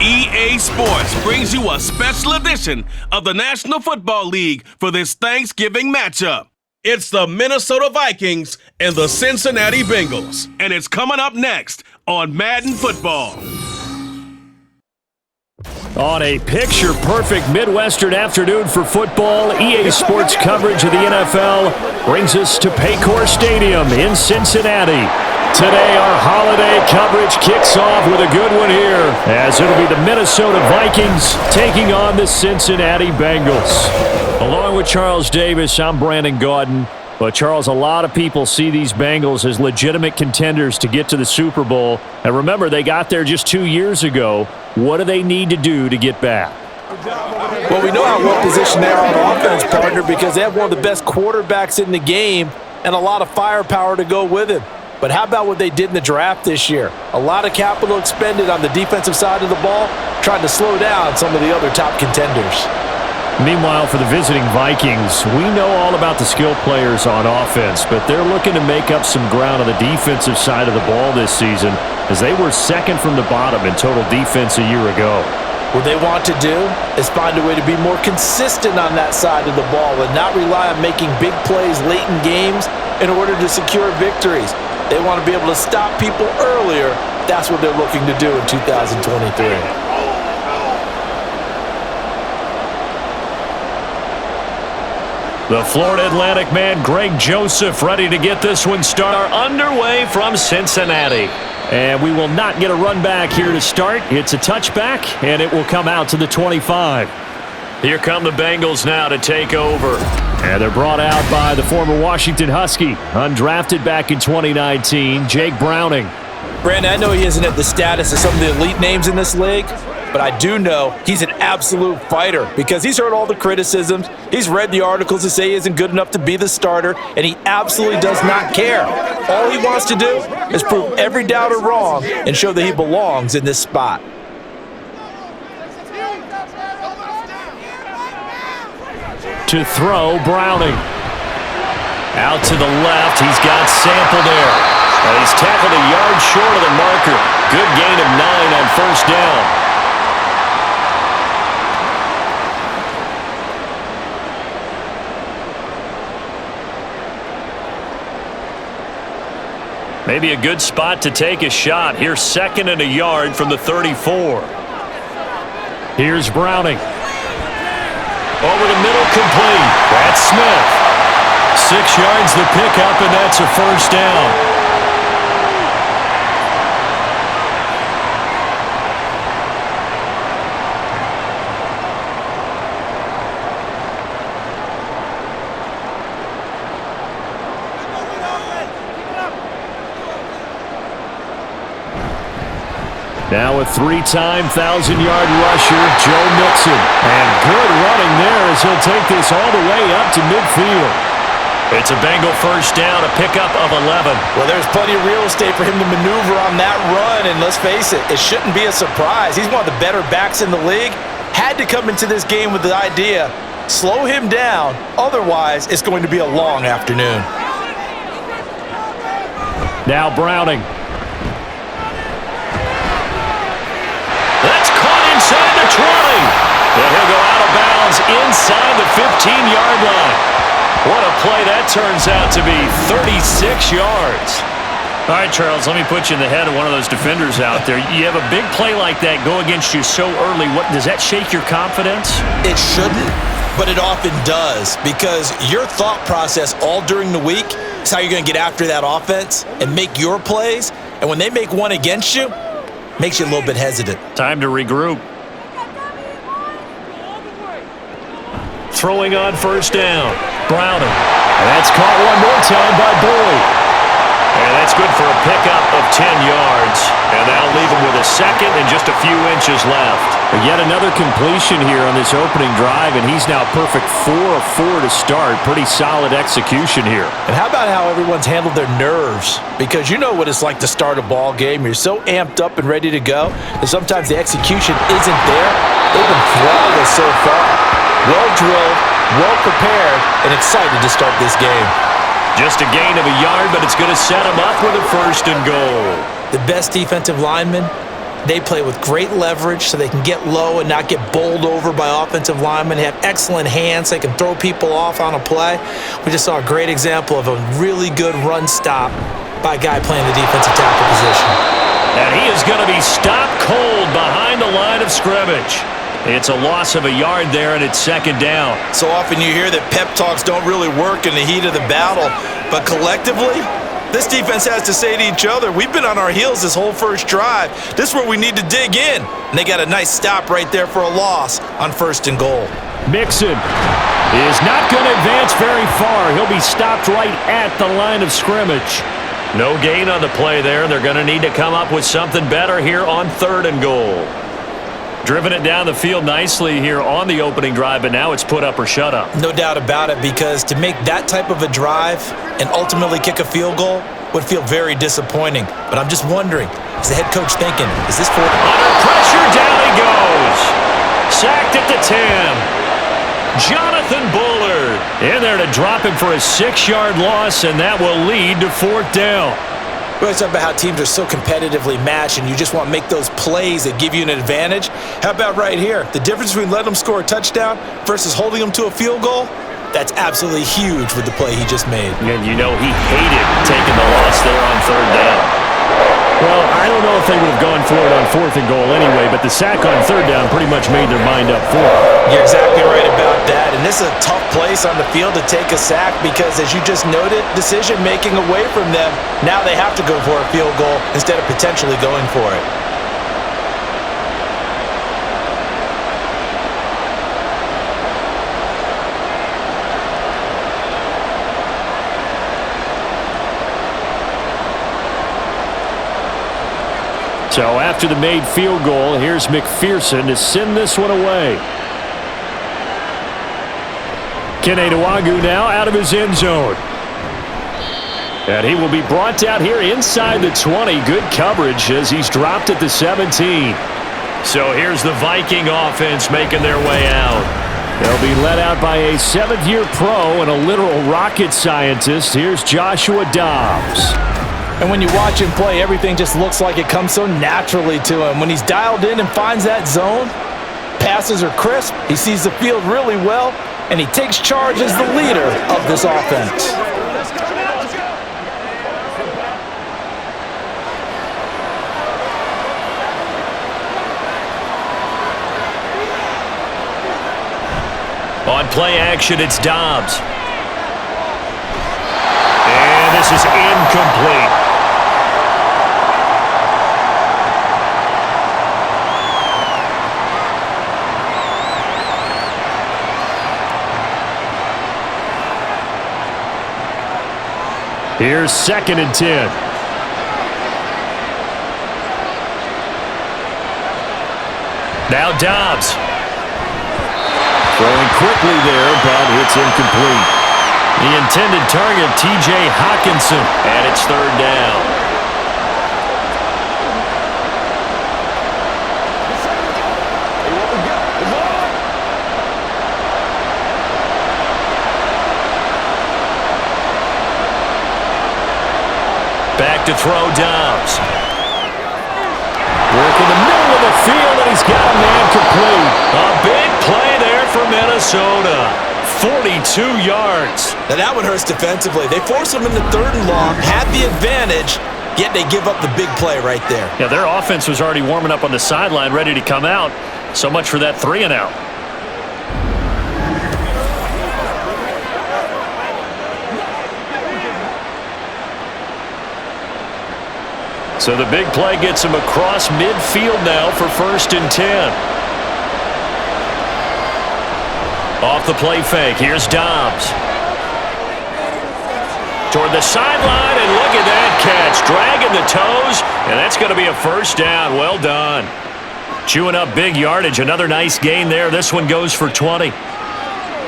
EA Sports brings you a special edition of the National Football League for this Thanksgiving matchup. It's the Minnesota Vikings and the Cincinnati Bengals, and it's coming up next on Madden Football. On a picture-perfect Midwestern afternoon for football, EA Sports coverage of the NFL brings us to Paycor Stadium in Cincinnati. Today, our holiday coverage kicks off with a good one here, as it'll be the Minnesota Vikings taking on the Cincinnati Bengals. Along with Charles Davis, I'm Brandon Gaudin. But, Charles, a lot of people see these Bengals as legitimate contenders to get to the Super Bowl. And remember, they got there just 2 years ago. What do they need to do to get back? Well, we know how well-positioned they are on offense, partner, because they have one of the best quarterbacks in the game and a lot of firepower to go with him. But how about what they did in the draft this year? A lot of capital expended on the defensive side of the ball, trying to slow down some of the other top contenders. Meanwhile, for the visiting Vikings, we know all about the skill players on offense, but they're looking to make up some ground on the defensive side of the ball this season, as they were second from the bottom in total defense a year ago. What they want to do is find a way to be more consistent on that side of the ball and not rely on making big plays late in games in order to secure victories. They want to be able to stop people earlier. That's what they're looking to do in 2023. The Florida Atlantic man, Greg Joseph, ready to get this one started. Underway from Cincinnati. And we will not get a run back here to start. It's a touchback, and it will come out to the 25. Here come the Bengals now to take over. And they're brought out by the former Washington Husky, undrafted back in 2019, Jake Browning. Brandon, I know he isn't at the status of some of the elite names in this league, but I do know he's an absolute fighter because he's heard all the criticisms. He's read the articles that say he isn't good enough to be the starter, and he absolutely does not care. All he wants to do is prove every doubter wrong and show that he belongs in this spot. To throw, Browning. Out to the left, he's got Sample there. And he's tackled a yard short of the marker. Good gain of 9 on first down. Maybe a good spot to take a shot. Here's second and a yard from the 34. Here's Browning. Over the middle, complete. That's Smith. 6 yards the pickup, and that's a first down. Now a 3-time 1,000-yard rusher, Joe Mixon. And good running there as he'll take this all the way up to midfield. It's a Bengal first down, a pickup of 11. Well, there's plenty of real estate for him to maneuver on that run, and let's face it, it shouldn't be a surprise. He's one of the better backs in the league. Had to come into this game with the idea, slow him down, otherwise it's going to be a long afternoon. Now Browning. That's caught inside the 20. And he'll go out of bounds inside the 15-yard line. What a play that turns out to be, 36 yards. All right, Charles, let me put you in the head of one of those defenders out there. You have a big play like that go against you so early. What does that shake your confidence? It shouldn't, but it often does, because your thought process all during the week is how you're going to get after that offense and make your plays. And when they make one against you, makes you a little bit hesitant. Time to regroup. Throwing on first down. Browning. And that's caught one more time by Boyd. And that's good for a pickup of 10 yards. And that'll leave him with a second and just a few inches left. Yet another completion here on this opening drive, and he's now perfect 4 of 4 to start. Pretty solid execution here. And how about how everyone's handled their nerves? Because you know what it's like to start a ball game. You're so amped up and ready to go, and sometimes the execution isn't there. They've been flawless so far. Well drilled, well prepared, and excited to start this game. Just a gain of a yard, but it's going to set him up with a first and goal. The best defensive linemen They play with great leverage so they can get low and not get bowled over by offensive linemen. They have excellent hands. They can throw people off on a play. We just saw a great example of a really good run stop by a guy playing the defensive tackle position. And he is going to be stopped cold behind the line of scrimmage. It's a loss of a yard there, and it's second down. So often you hear that pep talks don't really work in the heat of the battle, but collectively, this defense has to say to each other, we've been on our heels this whole first drive. This is where we need to dig in. And they got a nice stop right there for a loss on 1st and goal. Mixon is not going to advance very far. He'll be stopped right at the line of scrimmage. No gain on the play there. They're going to need to come up with something better here on 3rd and goal. Driven it down the field nicely here on the opening drive, but now it's put up or shut up. No doubt about it, because to make that type of a drive and ultimately kick a field goal would feel very disappointing. But I'm just wondering, is the head coach thinking, is this for... Under pressure, down he goes. Sacked at the 10. Jonathan Bullard in there to drop him for a 6-yard loss, and that will lead to 4th down. We always talk about how teams are so competitively matched and you just want to make those plays that give you an advantage. How about right here? The difference between letting them score a touchdown versus holding them to a field goal, that's absolutely huge with the play he just made. And you know he hated taking the loss there on 3rd down. Well, I don't know if they would have gone for it on 4th and goal anyway, but the sack on 3rd down pretty much made their mind up for it. You're exactly right about that, and this is a tough place on the field to take a sack because, as you just noted, decision-making away from them. Now they have to go for a field goal instead of potentially going for it. So after the made field goal, here's McPherson to send this one away. Keneduagu now out of his end zone. And he will be brought down here inside the 20. Good coverage as he's dropped at the 17. So here's the Viking offense making their way out. They'll be led out by a 7th-year pro and a literal rocket scientist. Here's Joshua Dobbs. And when you watch him play, everything just looks like it comes so naturally to him. When he's dialed in and finds that zone, passes are crisp, he sees the field really well, and he takes charge as the leader of this offense. On play action, it's Dobbs. And this is incomplete. Here's 2nd and 10. Now Dobbs. Throwing quickly there, but it's incomplete. The intended target, T.J. Hockenson, and it's 3rd down. Back to throw, Dobbs. Work in the middle of the field, and he's got a man complete. A big play there for Minnesota. 42 yards. Now that one hurts defensively. They force him into 3rd and long, had the advantage, yet they give up the big play right there. Yeah, their offense was already warming up on the sideline, ready to come out. So much for that 3 and out. So the big play gets him across midfield now for 1st and 10. Off the play fake, here's Dobbs. Toward the sideline, and look at that catch. Dragging the toes, and that's going to be a 1st down. Well done. Chewing up big yardage. Another nice gain there. This one goes for 20.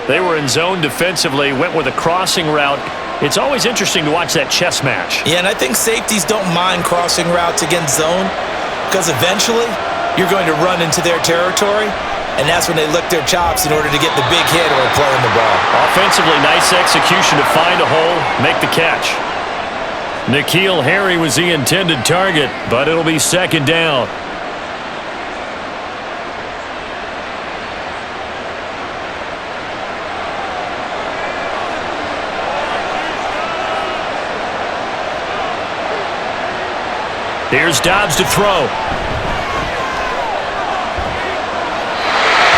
They were in zone defensively, went with a crossing route. It's always interesting to watch that chess match. Yeah, and I think safeties don't mind crossing routes against zone because eventually you're going to run into their territory, and that's when they lick their chops in order to get the big hit or playing the ball. Offensively, nice execution to find a hole, make the catch. N'Keal Harry was the intended target, but it'll be 2nd down. Here's Dobbs to throw.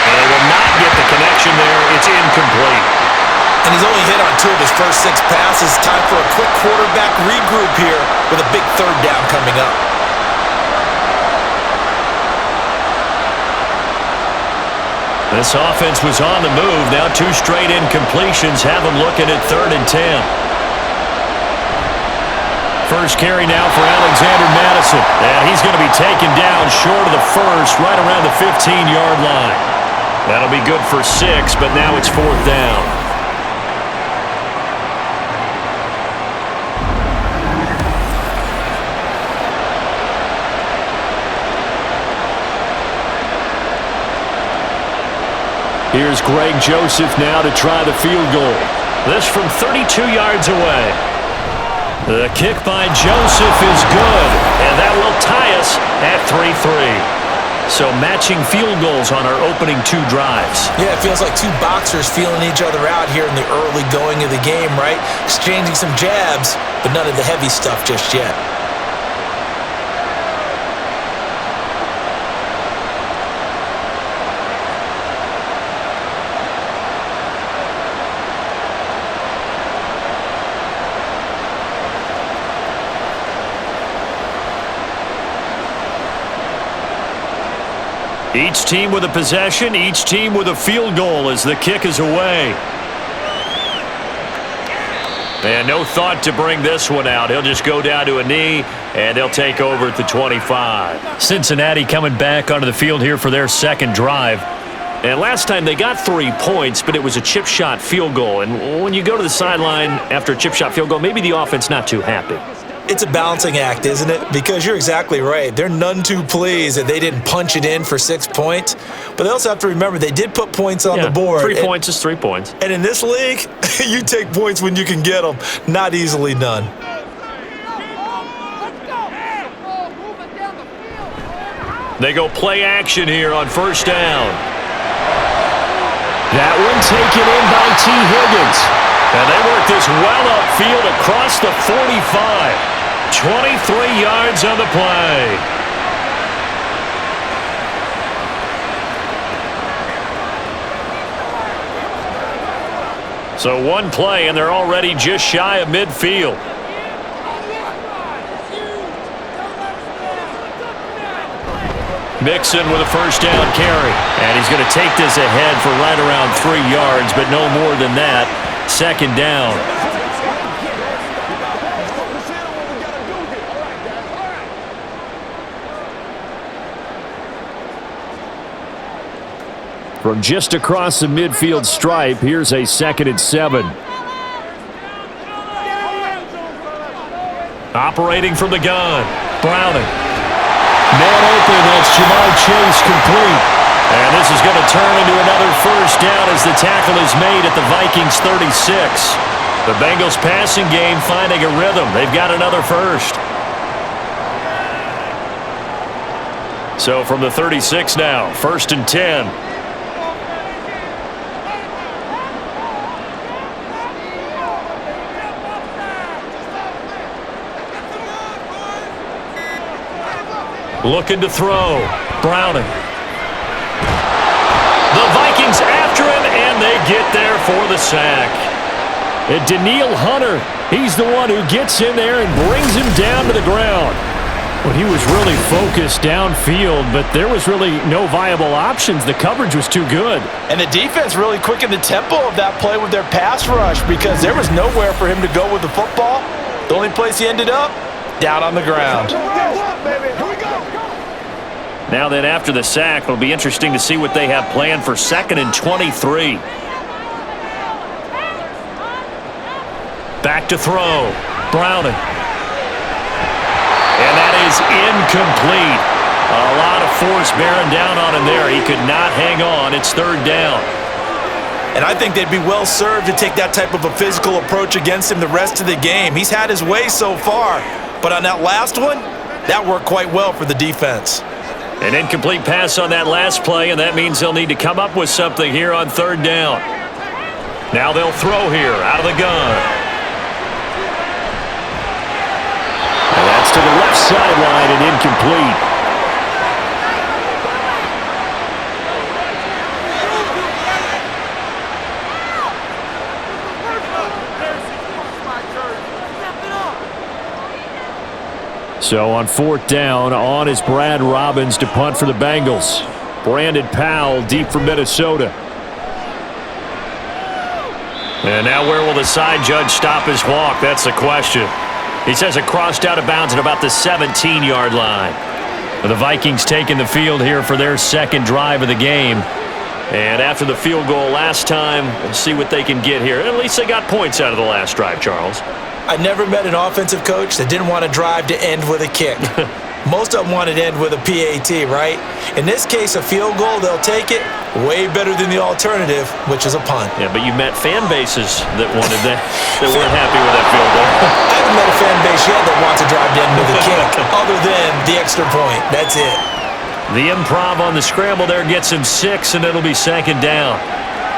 And they will not get the connection there. It's incomplete. And he's only hit on 2 of his first 6 passes. Time for a quick quarterback regroup here with a big third down coming up. This offense was on the move. Now 2 straight incompletions have them looking at 3rd and 10. First carry now for Alexander Madison. And he's going to be taken down short of the first, right around the 15-yard line. That'll be good for 6, but now it's 4th down. Here's Greg Joseph now to try the field goal. This from 32 yards away. The kick by Joseph is good, and that will tie us at 3-3. So matching field goals on our opening 2 drives. Yeah, it feels like 2 boxers feeling each other out here in the early going of the game, right? Exchanging some jabs, but none of the heavy stuff just yet. Each team with a possession, each team with a field goal as the kick is away. And no thought to bring this one out. He'll just go down to a knee, and they'll take over at the 25. Cincinnati coming back onto the field here for their second drive. And last time they got 3 points, but it was a chip shot field goal. And when you go to the sideline after a chip shot field goal, maybe the offense not too happy. It's a balancing act, isn't it? Because you're exactly right. They're none too pleased that they didn't punch it in for 6 points. But they also have to remember they did put points on the board. 3 points is 3 points. And in this league, you take points when you can get them. Not easily done. They go play action here on 1st down. That one taken in by T. Higgins. And they work this well upfield across the 45. 23 yards on the play. So 1 play, and they're already just shy of midfield. Mixon with a 1st down carry. And he's going to take this ahead for right around 3 yards, but no more than that. 2nd down. From just across the midfield stripe, here's a 2nd and 7. Operating from the gun. Browning. Man open, that's Jamar Chase complete. And this is going to turn into another 1st down as the tackle is made at the Vikings 36. The Bengals passing game finding a rhythm. They've got another 1st. So from the 36 now, 1st and 10. Looking to throw. Browning. The Vikings after him, and they get there for the sack. And Danielle Hunter, he's the one who gets in there and brings him down to the ground. Well, he was really focused downfield, but there was really no viable options. The coverage was too good. And the defense really quickened the tempo of that play with their pass rush because there was nowhere for him to go with the football. The only place he ended up, down on the ground. Now then, after the sack, it'll be interesting to see what they have planned for 2nd and 23. Back to throw. Browning. And that is incomplete. A lot of force bearing down on him there. He could not hang on. It's 3rd down. And I think they'd be well served to take that type of a physical approach against him the rest of the game. He's had his way so far. But on that last one, that worked quite well for the defense. An incomplete pass on that last play, and that means they'll need to come up with something here on 3rd down. Now they'll throw here out of the gun. And that's to the left sideline and incomplete. So on 4th down, on is Brad Robbins to punt for the Bengals. Brandon Powell deep for Minnesota. And now where will the side judge stop his walk? That's the question. He says it crossed out of bounds at about the 17-yard line. The Vikings taking the field here for their second drive of the game. And after the field goal last time, we'll see what they can get here. At least they got points out of the last drive, Charles. I never met an offensive coach that didn't want to drive to end with a kick. Most of them wanted to end with a PAT, right? In this case, a field goal, they'll take it. Way better than the alternative, which is a punt. Yeah, but you met fan bases that wanted that, that weren't happy with that field goal. I haven't met a fan base yet that wants to drive to end with a kick, other than the extra point. That's it. The improv on the scramble there gets him 6, and it'll be 2nd down.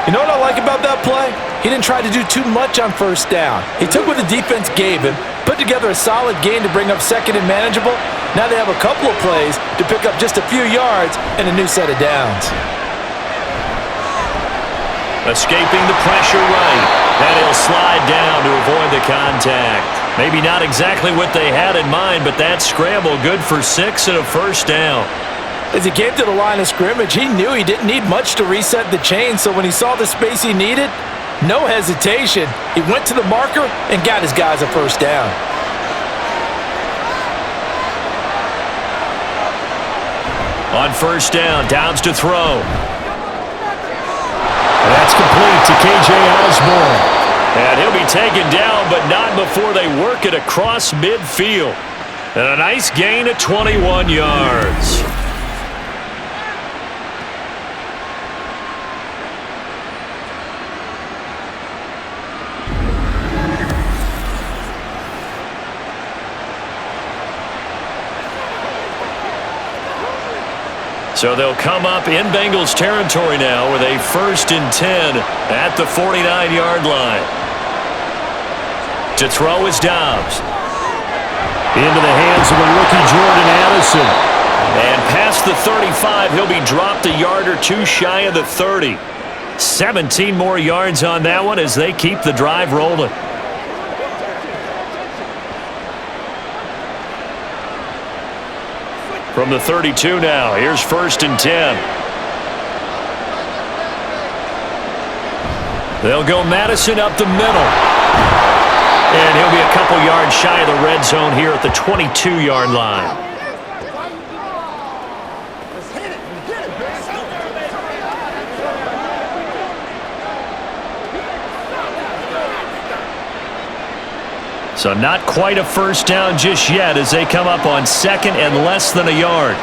You know what I like about that play? He didn't try to do too much on 1st down. He took what the defense gave him, put together a solid gain to bring up 2nd and manageable. Now they have a couple of plays to pick up just a few yards and a new set of downs. Escaping the pressure right. And he'll slide down to avoid the contact. Maybe not exactly what they had in mind, but that scramble good for 6 and a 1st down. As he came to the line of scrimmage, he knew he didn't need much to reset the chain, so when he saw the space he needed, no hesitation. He went to the marker and got his guys a 1st down. On 1st down, Downs to throw. That's complete to K.J. Osborne. And he'll be taken down, but not before they work it across midfield. And a nice gain of 21 yards. So they'll come up in Bengals territory now with a 1st and 10 at the 49-yard line. To throw is Dobbs. Into the hands of the rookie Jordan Addison. And past the 35, he'll be dropped a yard or two shy of the 30. 17 more yards on that one as they keep the drive rolling. From the 32 now, here's 1st and 10. They'll go Madison up the middle. And he'll be a couple yards shy of the red zone here at the 22-yard line. So not quite a 1st down just yet as they come up on 2nd and less than a yard.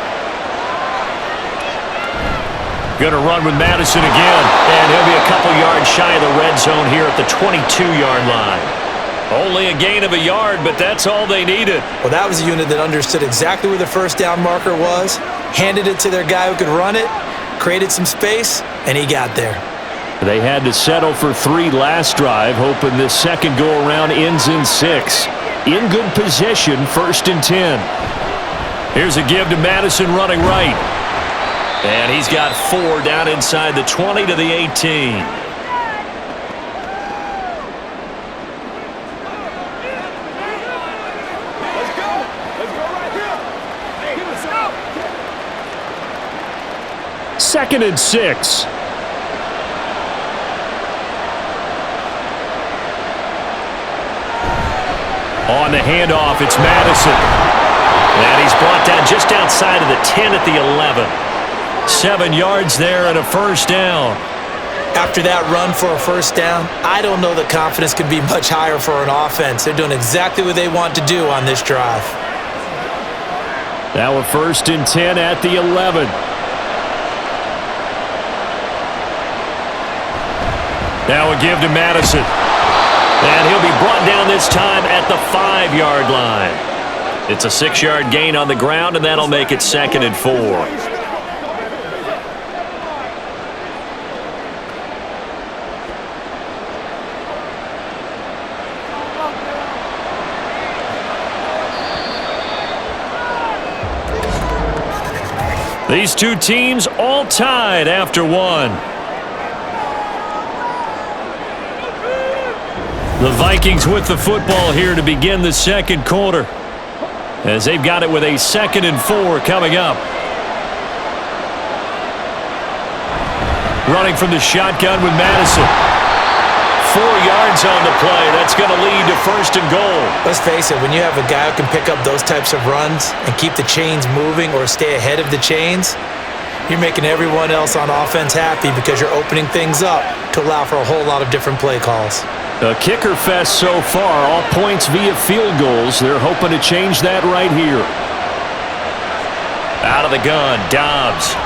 Going to run with Madison again. And he'll be a couple yards shy of the red zone here at the 22-yard line. Only a gain of a yard, but that's all they needed. Well, that was a unit that understood exactly where the 1st down marker was, handed it to their guy who could run it, created some space, and he got there. They had to settle for 3 last drive, hoping this second go-around ends in 6. In good position, 1st and 10. Here's a give to Madison running right. And he's got 4 down inside the 20 to the 18. Let's go right here. Let's go. 2nd and 6. On the handoff, it's Madison. And he's brought down just outside of the 10 at the 11. 7 yards there and a 1st down. After that run for a 1st down, I don't know that confidence could be much higher for an offense. They're doing exactly what they want to do on this drive. Now a 1st and 10 at the 11. Now a give to Madison. And he'll be brought down this time at the 5-yard line. It's a 6-yard gain on the ground, and that'll make it 2nd and 4. These two teams all tied after one. The Vikings with the football here to begin the second quarter, as they've got it with a 2nd and 4 coming up. Running from the shotgun with Madison. 4 yards on the play. That's going to lead to 1st and goal. Let's face it, when you have a guy who can pick up those types of runs and keep the chains moving or stay ahead of the chains, you're making everyone else on offense happy because you're opening things up to allow for a whole lot of different play calls. A kicker fest so far, all points via field goals. They're hoping to change that right here. Out of the gun, Dobbs.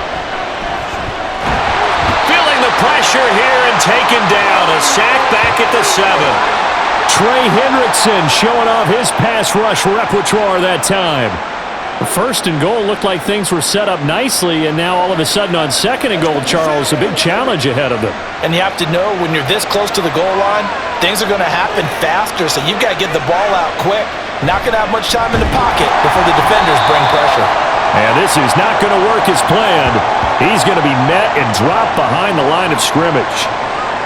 Feeling the pressure here and taken down. A sack back at the 7. Trey Hendrickson showing off his pass rush repertoire that time. The 1st and goal looked like things were set up nicely, and now all of a sudden on 2nd and goal, Charles, a big challenge ahead of them. And you have to know when you're this close to the goal line, things are going to happen faster, so you've got to get the ball out quick. Not going to have much time in the pocket before the defenders bring pressure. And this is not going to work as planned. He's going to be met and dropped behind the line of scrimmage.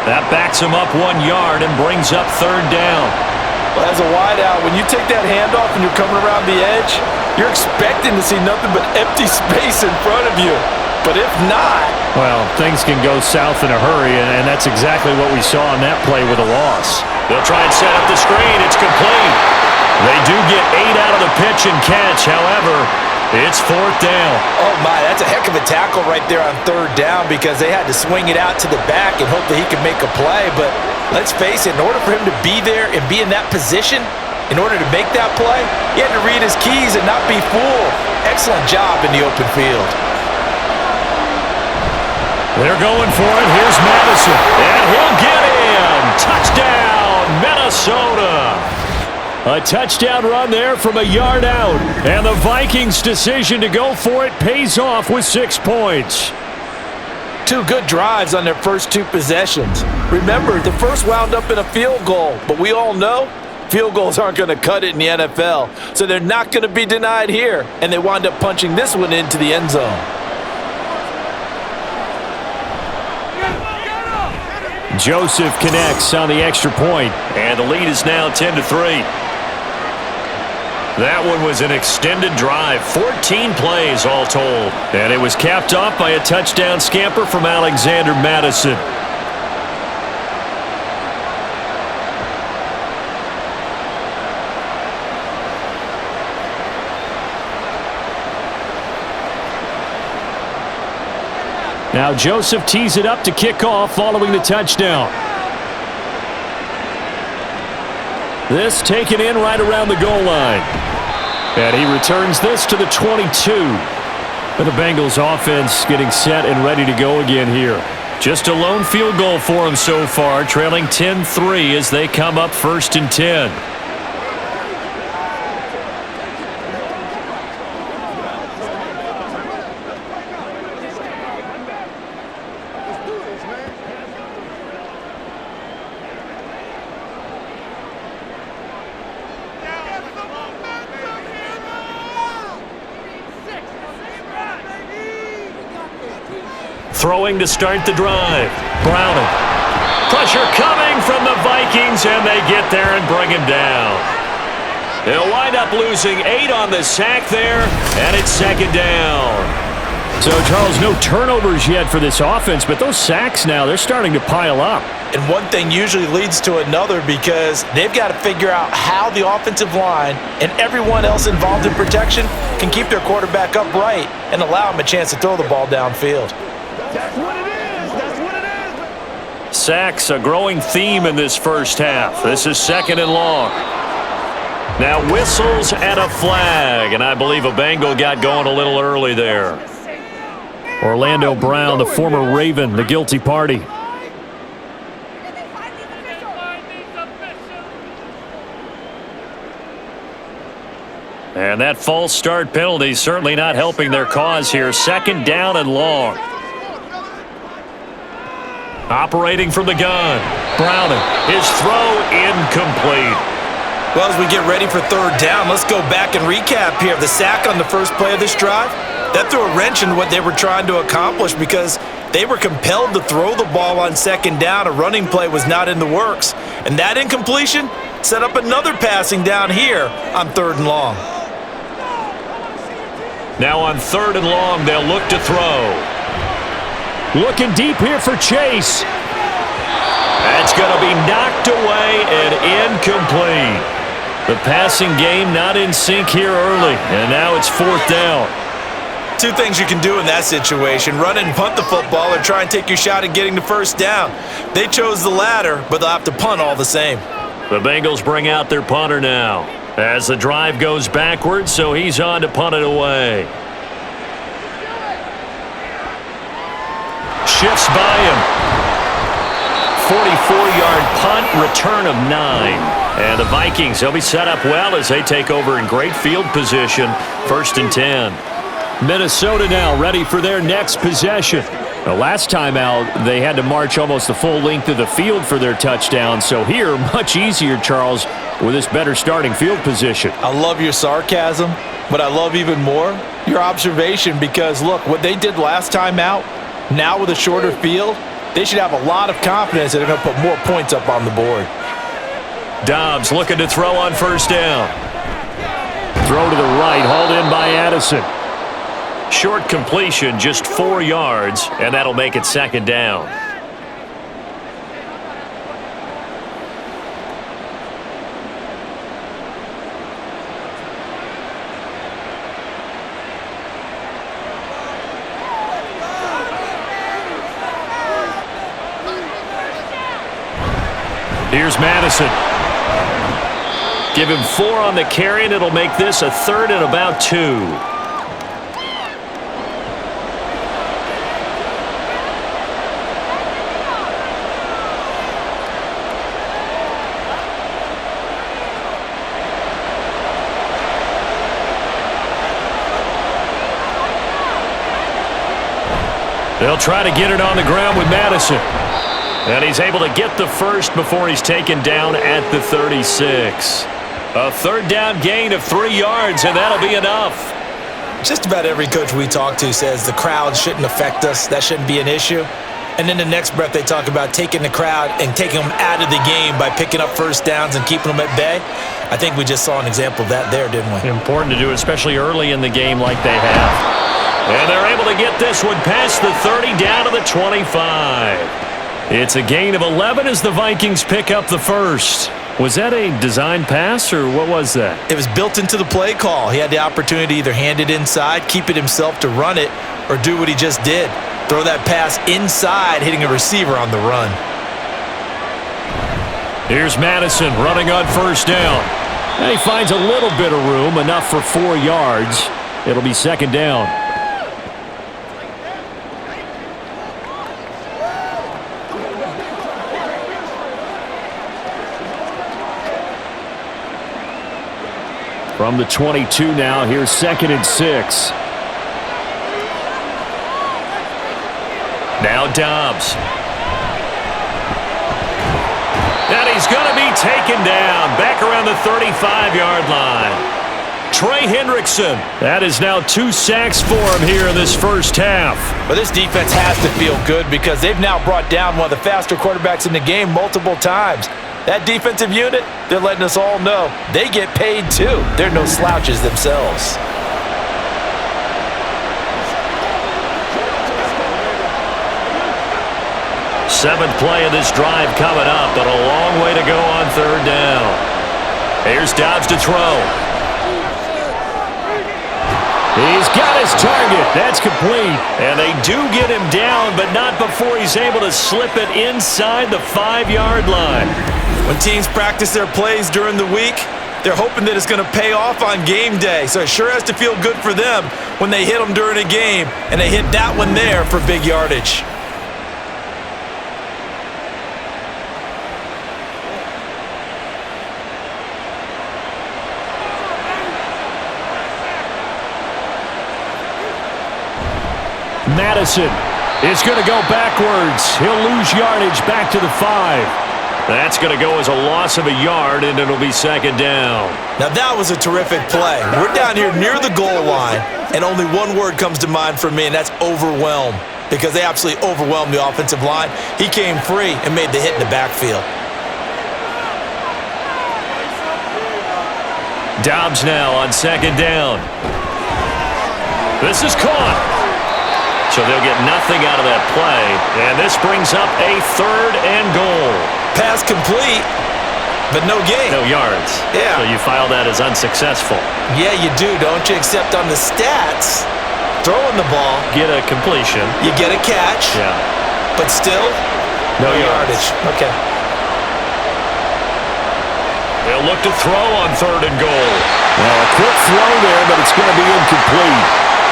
That backs him up 1 yard and brings up 3rd down. Well, as a wideout, when you take that handoff and you're coming around the edge, you're expecting to see nothing but empty space in front of you. But if not... Well, things can go south in a hurry, and that's exactly what we saw on that play with a loss. They'll try and set up the screen. It's complete. They do get 8 out of the pitch and catch. However, it's 4th down. Oh, my, that's a heck of a tackle right there on 3rd down because they had to swing it out to the back and hope that he could make a play. But let's face it, in order for him to be there and be in that position, in order to make that play, he had to read his keys and not be fooled. Excellent job in the open field. They're going for it. Here's Madison. And he'll get in. Touchdown, Minnesota. A touchdown run there from a yard out. And the Vikings' decision to go for it pays off with 6 points. 2 good drives on their first 2 possessions. Remember, the first wound up in a field goal, but we all know field goals aren't going to cut it in the NFL, so they're not going to be denied here, and they wind up punching this one into the end zone. Joseph connects on the extra point, and the lead is now 10-3. That one was an extended drive, 14 plays all told, and it was capped off by a touchdown scamper from Alexander Madison. Now Joseph tees it up to kick off following the touchdown. This taken in right around the goal line. And he returns this to the 22. With the Bengals offense getting set and ready to go again here. Just a lone field goal for them so far, trailing 10-3 as they come up 1st and 10. Throwing to start the drive. Browning. Pressure coming from the Vikings, and they get there and bring him down. They'll wind up losing 8 on the sack there, and it's 2nd down. So, Charles, no turnovers yet for this offense, but those sacks now, they're starting to pile up. And one thing usually leads to another because they've got to figure out how the offensive line and everyone else involved in protection can keep their quarterback upright and allow him a chance to throw the ball downfield. That's what it is. That's what it is. Sacks, a growing theme in this first half. This is 2nd and long. Now whistles and a flag, and I believe a Bengal got going a little early there. Orlando Brown, the former Raven, the guilty party. And that false start penalty certainly not helping their cause here. 2nd down and long. Operating from the gun. Browning. His throw incomplete. Well, as we get ready for 3rd down, let's go back and recap here. The sack on the first play of this drive, That threw a wrench in what they were trying to accomplish because they were compelled to throw the ball on second down. A running play was not in the works. And that incompletion set up another passing down here on 3rd and long. Now on 3rd and long, they'll look to throw. Looking deep here for Chase. That's going to be knocked away and incomplete. The passing game not in sync here early, and now it's 4th down. Two things you can do in that situation: run and punt the football, or try and take your shot at getting the 1st down. They chose the latter, but they'll have to punt all the same. The Bengals bring out their punter now as the drive goes backwards, so he's on to punt it away. Shifts by him. 44-yard punt, return of 9. And the Vikings, they'll be set up well as they take over in great field position. 1st and 10. Minnesota now ready for their next possession. The last time out, they had to march almost the full length of the field for their touchdown. So here, much easier, Charles, with this better starting field position. I love your sarcasm, but I love even more your observation because, look, what they did last time out, now with a shorter field, they should have a lot of confidence that they're going to put more points up on the board. Dobbs looking to throw on 1st down. Throw to the right, hauled in by Addison. Short completion, just 4 yards, and that'll make it 2nd down. Here's Madison. Give him 4 on the carry, and it'll make this a 3rd and about 2. They'll try to get it on the ground with Madison. And he's able to get the 1st before he's taken down at the 36. A 3rd down gain of 3 yards, and that'll be enough. Just about every coach we talk to says the crowd shouldn't affect us. That shouldn't be an issue. And in the next breath, they talk about taking the crowd and taking them out of the game by picking up 1st downs and keeping them at bay. I think we just saw an example of that there, didn't we? Important to do, especially early in the game like they have. And they're able to get this one past the 30 down to the 25. It's a gain of 11 as the Vikings pick up the 1st. Was that a design pass, or what was that? It was built into the play call. He had the opportunity to either hand it inside, keep it himself to run it, or do what he just did. Throw that pass inside, hitting a receiver on the run. Here's Madison running on 1st down. And he finds a little bit of room, enough for 4 yards. It'll be 2nd down. From the 22 now, here's 2nd and 6. Now Dobbs. And he's going to be taken down back around the 35-yard line. Trey Hendrickson. That is now 2 sacks for him here in this 1st half. But this defense has to feel good because they've now brought down one of the faster quarterbacks in the game multiple times. That defensive unit, they're letting us all know they get paid too. They're no slouches themselves. Seventh play of this drive coming up, but a long way to go on 3rd down. Here's Dobbs to throw. He's got his target. That's complete. And they do get him down, but not before he's able to slip it inside the 5-yard line. When teams practice their plays during the week, they're hoping that it's going to pay off on game day. So it sure has to feel good for them when they hit them during a game, and they hit that one there for big yardage. Madison is going to go backwards. He'll lose yardage back to the 5. That's going to go as a loss of a yard, and it'll be 2nd down. Now that was a terrific play. We're down here near the goal line. And only one word comes to mind for me, and that's overwhelm, because they absolutely overwhelmed the offensive line. He came free and made the hit in the backfield. Dobbs now on second down. This is caught. So they'll get nothing out of that play. And this brings up a 3rd and goal. Pass complete, but no gain. No yards. Yeah. So you file that as unsuccessful. Yeah, you do, don't you? Except on the stats, throwing the ball, Get a completion. you get a catch, Yeah. but still, No yardage. Okay. They'll look to throw on 3rd and goal. Well, a quick throw there, but it's going to be incomplete.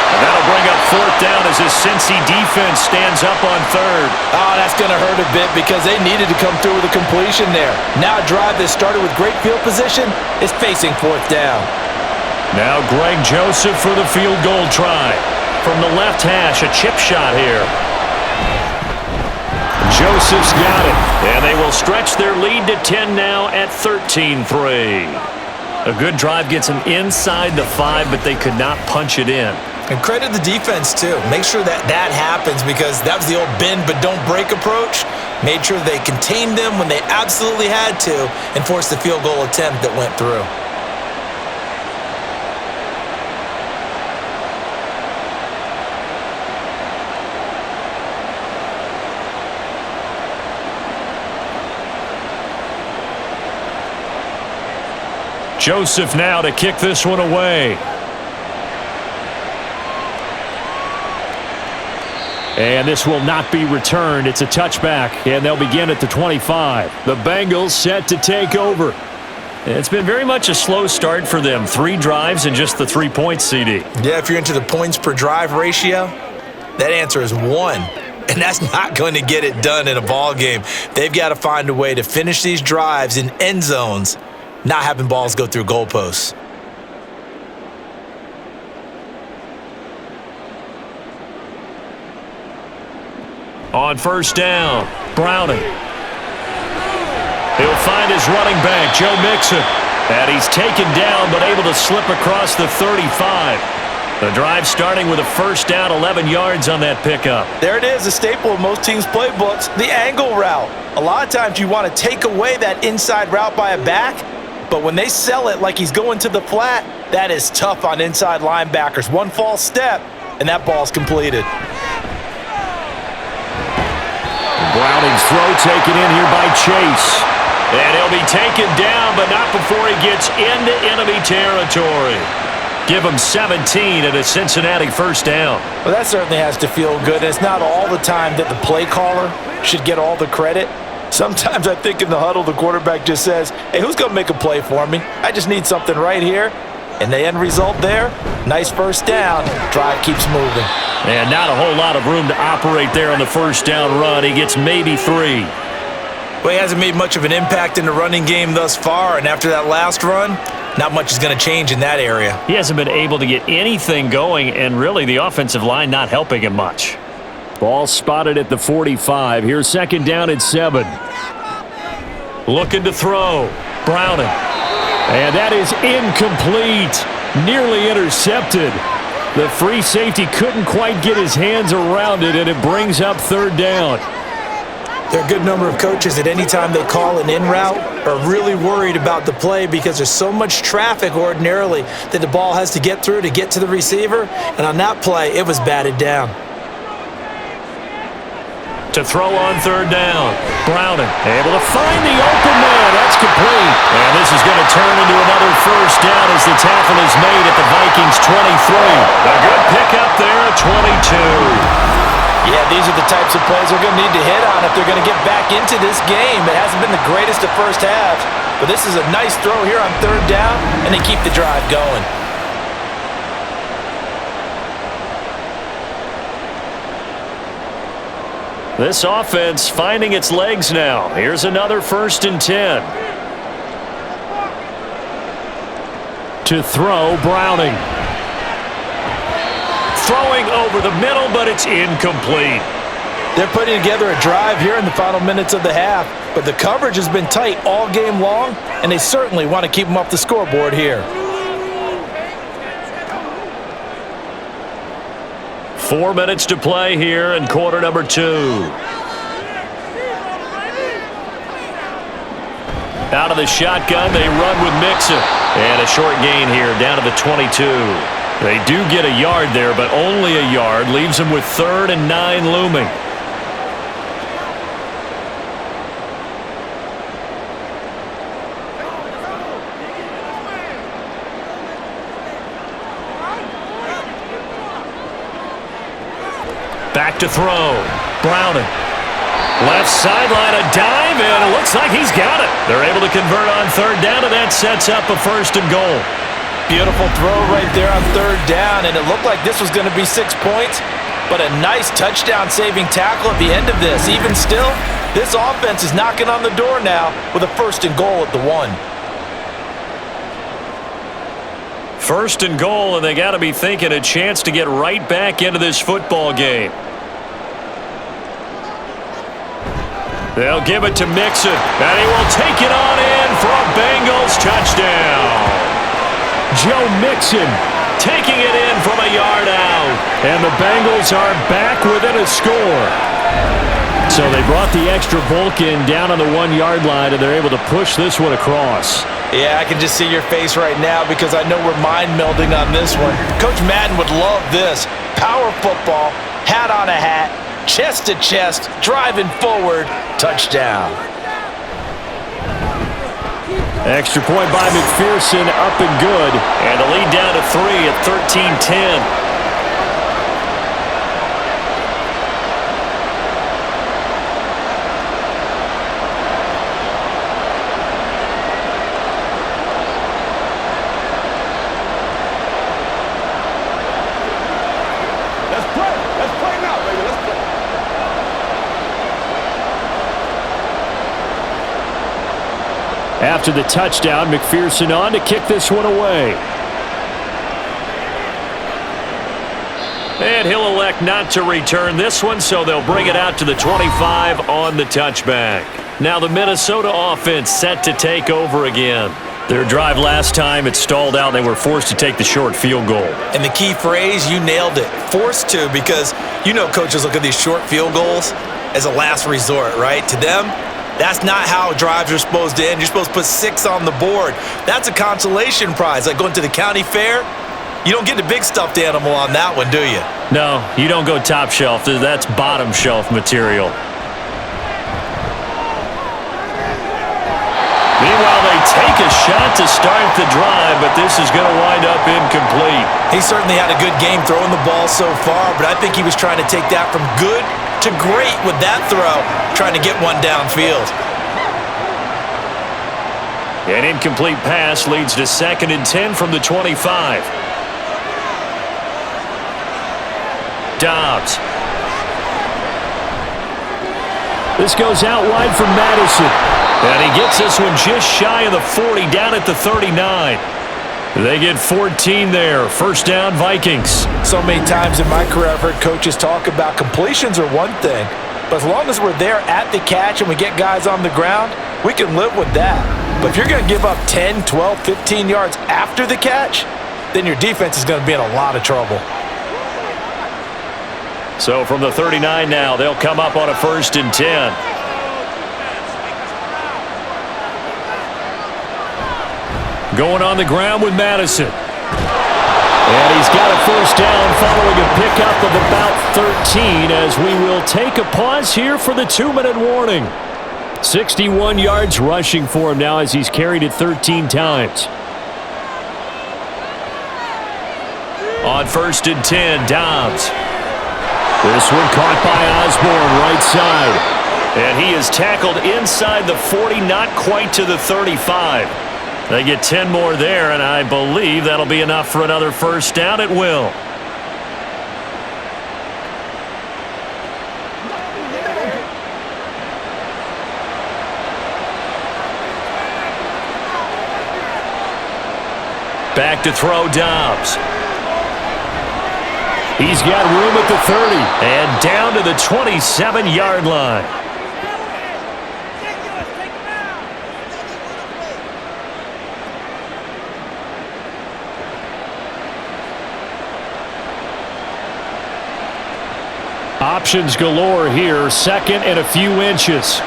And that'll bring up 4th down as this Cincy defense stands up on 3rd. Oh, that's going to hurt a bit because they needed to come through with a completion there. Now a drive that started with great field position is facing 4th down. Now Greg Joseph for the field goal try. From the left hash, a chip shot here. Joseph's got it, and they will stretch their lead to 10 now at 13-3. A good drive gets them inside the 5, but they could not punch it in. And credit the defense, too. Make sure that happens because that was the old bend but don't break approach. Made sure they contained them when they absolutely had to and forced the field goal attempt that went through. Joseph now to kick this one away. And this will not be returned. It's a touchback, and they'll begin at the 25. The Bengals set to take over. It's been very much a slow start for them. 3 drives and just the 3 points, CD. Yeah, if you're into the points per drive ratio, that answer is 1. And that's not going to get it done in a ball game. They've got to find a way to finish these drives in end zones, not having balls go through goalposts. On 1st down, Browning. He'll find his running back, Joe Mixon. And he's taken down but able to slip across the 35. The drive starting with a 1st down, 11 yards on that pickup. There it is, a staple of most teams' playbooks, the angle route. A lot of times you want to take away that inside route by a back, but when they sell it like he's going to the flat, that is tough on inside linebackers. One false step, and that ball's completed. Browning's throw taken in here by Chase. And he'll be taken down, but not before he gets into enemy territory. Give him 17 at a Cincinnati 1st down. Well, that certainly has to feel good. It's not all the time that the play caller should get all the credit. Sometimes I think in the huddle, the quarterback just says, hey, who's going to make a play for me? I just need something right here. And the end result there, nice 1st down. Drive keeps moving. And not a whole lot of room to operate there on the 1st down run. He gets maybe 3. Well, he hasn't made much of an impact in the running game thus far. And after that last run, not much is going to change in that area. He hasn't been able to get anything going, and really the offensive line not helping him much. Ball spotted at the 45. Here's 2nd down at 7. Looking to throw. Browning. And that is incomplete. Nearly intercepted. The free safety couldn't quite get his hands around it, and it brings up 3rd down. There are a good number of coaches at any time they call an in route are really worried about the play because there's so much traffic ordinarily that the ball has to get through to get to the receiver. And on that play, it was batted down. To throw on 3rd down. Browning able to find the open man. That's complete. And this is going to turn into another 1st down as the tackle is made at the Vikings 23. A good pickup there at 22. Yeah, these are the types of plays they're going to need to hit on if they're going to get back into this game. It hasn't been the greatest of first halves, but this is a nice throw here on 3rd down, and they keep the drive going. This offense finding its legs now. Here's another 1st and 10. To throw, Browning. Throwing over the middle, but it's incomplete. They're putting together a drive here in the final minutes of the half, but the coverage has been tight all game long, and they certainly want to keep them off the scoreboard here. 4 minutes to play here in quarter number 2. Out of the shotgun, they run with Mixon. And a short gain here, down to the 22. They do get a yard there, but only a yard. Leaves them with 3rd and 9 looming. Back to throw. Browning. Left sideline, a dive, and it looks like he's got it. They're able to convert on 3rd down, and that sets up a 1st and goal. Beautiful throw right there on 3rd down, and it looked like this was going to be 6 points, but a nice touchdown-saving tackle at the end of this. Even still, this offense is knocking on the door now with a 1st and goal at the 1. 1st and goal, and they got to be thinking a chance to get right back into this football game. They'll give it to Mixon, and he will take it on in for a Bengals touchdown. Joe Mixon taking it in from a yard out, and the Bengals are back within a score. So they brought the extra bulk in down on the 1-yard line, and they're able to push this one across. Yeah, I can just see your face right now because I know we're mind melding on this one. Coach Madden would love this. Power football, hat on a hat, chest to chest, driving forward, touchdown. Extra point by McPherson, up and good. And the lead down to 3 at 13-10. After the touchdown, McPherson on to kick this one away. And he'll elect not to return this one, so they'll bring it out to the 25 on the touchback. Now the Minnesota offense set to take over again. Their drive last time, it stalled out. They were forced to take the short field goal. And the key phrase, you nailed it. Forced to, because you know coaches look at these short field goals as a last resort, right? To them, that's not how drives are supposed to end. You're supposed to put 6 on the board. That's a consolation prize. Like going to the county fair, you don't get the big stuffed animal on that one, do you? No, you don't go top shelf. That's bottom shelf material. Meanwhile, they take a shot to start the drive, but this is going to wind up incomplete. He certainly had a good game throwing the ball so far, but I think he was trying to take that from good to great with that throw, trying to get one downfield. An incomplete pass leads to 2nd and 10 from the 25. Dobbs. This goes out wide for Madison. And he gets this one just shy of the 40, down at the 39. They get 14 there. 1st down, Vikings. So many times in my career I've heard coaches talk about completions are one thing, but as long as we're there at the catch and we get guys on the ground, we can live with that. But if you're going to give up 10, 12, 15 yards after the catch, then your defense is going to be in a lot of trouble. So from the 39 now, they'll come up on a 1st and 10. Going on the ground with Madison. And he's got a 1st down following a pickup of about 13 as we will take a pause here for the 2-minute warning. 61 yards rushing for him now as he's carried it 13 times. On 1st and 10, Dobbs. This one caught by Osborne, right side. And he is tackled inside the 40, not quite to the 35. They get 10 more there, and I believe that'll be enough for another 1st down. It will. Back to throw, Dobbs. He's got room at the 30 and down to the 27-yard line. Options galore here. Second and a few inches.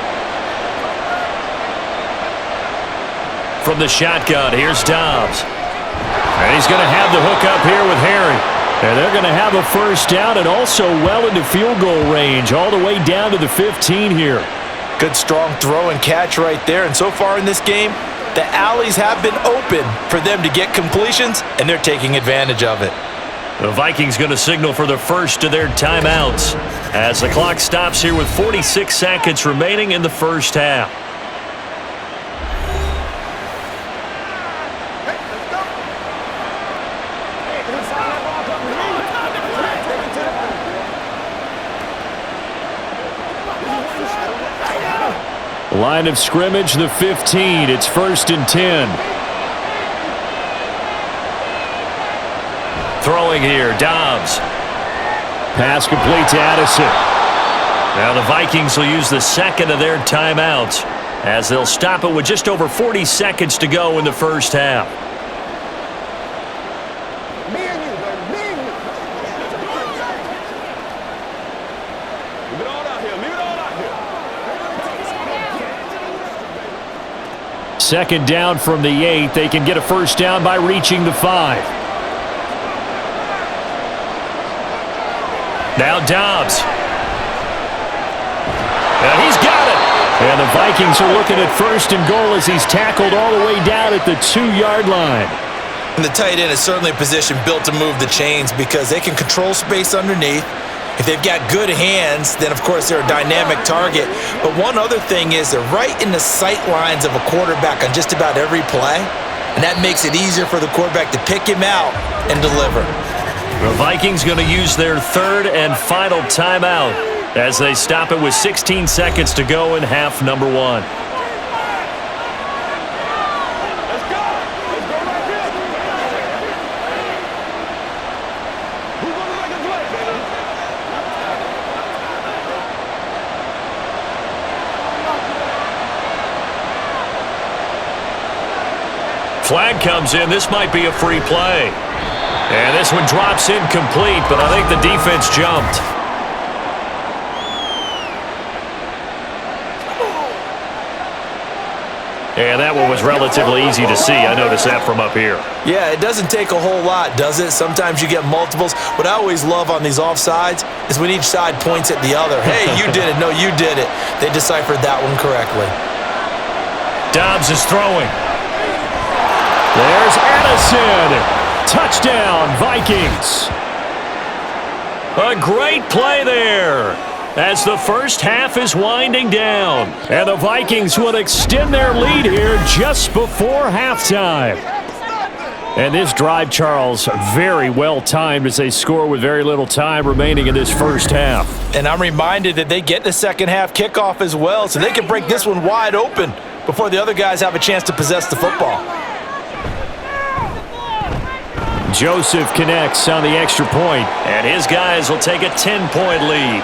From the shotgun, here's Dobbs. And he's going to have the hook up here with Harry. And they're going to have a first down and also well into field goal range, all the way down to the 15 here. Good strong throw and catch right there. And so far in this game, the alleys have been open for them to get completions, and they're taking advantage of it. The Vikings going to signal for the first of their timeouts as the clock stops here with 46 seconds remaining in the first half. Line of scrimmage, the 15. It's 1st and 10. Throwing here, Dobbs. Pass complete to Addison. Now the Vikings will use the second of their timeouts as they'll stop it with just over 40 seconds to go in the first half. Second down from the 8. They can get a first down by reaching the 5. Now Dobbs. And he's got it. And the Vikings are looking at 1st and goal as he's tackled all the way down at the 2-yard line. And the tight end is certainly a position built to move the chains because they can control space underneath. If they've got good hands, then of course they're a dynamic target. But one other thing is they're right in the sight lines of a quarterback on just about every play. And that makes it easier for the quarterback to pick him out and deliver. The Vikings going to use their third and final timeout as they stop it with 16 seconds to go in half number 1. Flag comes in. This might be a free play. And this one drops incomplete, but I think the defense jumped. And that one was relatively easy to see. I noticed that from up here. Yeah, it doesn't take a whole lot, does it? Sometimes you get multiples. What I always love on these offsides is when each side points at the other. Hey, you did it. No, you did it. They deciphered that one correctly. Dobbs is throwing. There's Addison. Touchdown, Vikings. A great play there as the first half is winding down. And the Vikings will extend their lead here just before halftime. And this drive, Charles, very well timed as they score with very little time remaining in this first half. And I'm reminded that they get the second half kickoff as well, so they can break this one wide open before the other guys have a chance to possess the football. Joseph connects on the extra point, and his guys will take a 10-point lead.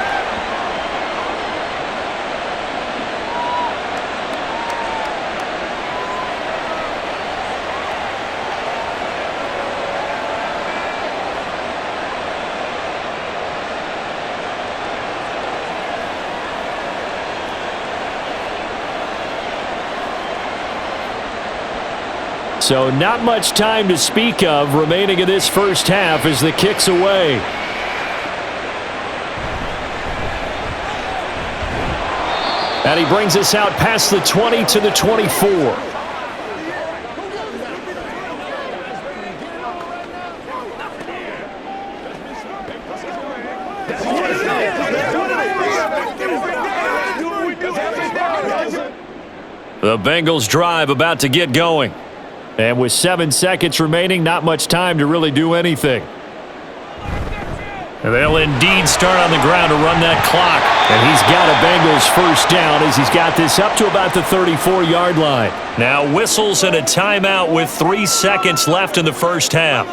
So not much time to speak of remaining in this first half as the kick's away. And he brings us out past the 20 to the 24. The Bengals drive about to get going. And with 7 seconds remaining, not much time to really do anything. And they'll indeed start on the ground to run that clock. And he's got a Bengals first down as he's got this up to about the 34-yard line. Now whistles and a timeout with 3 seconds left in the first half.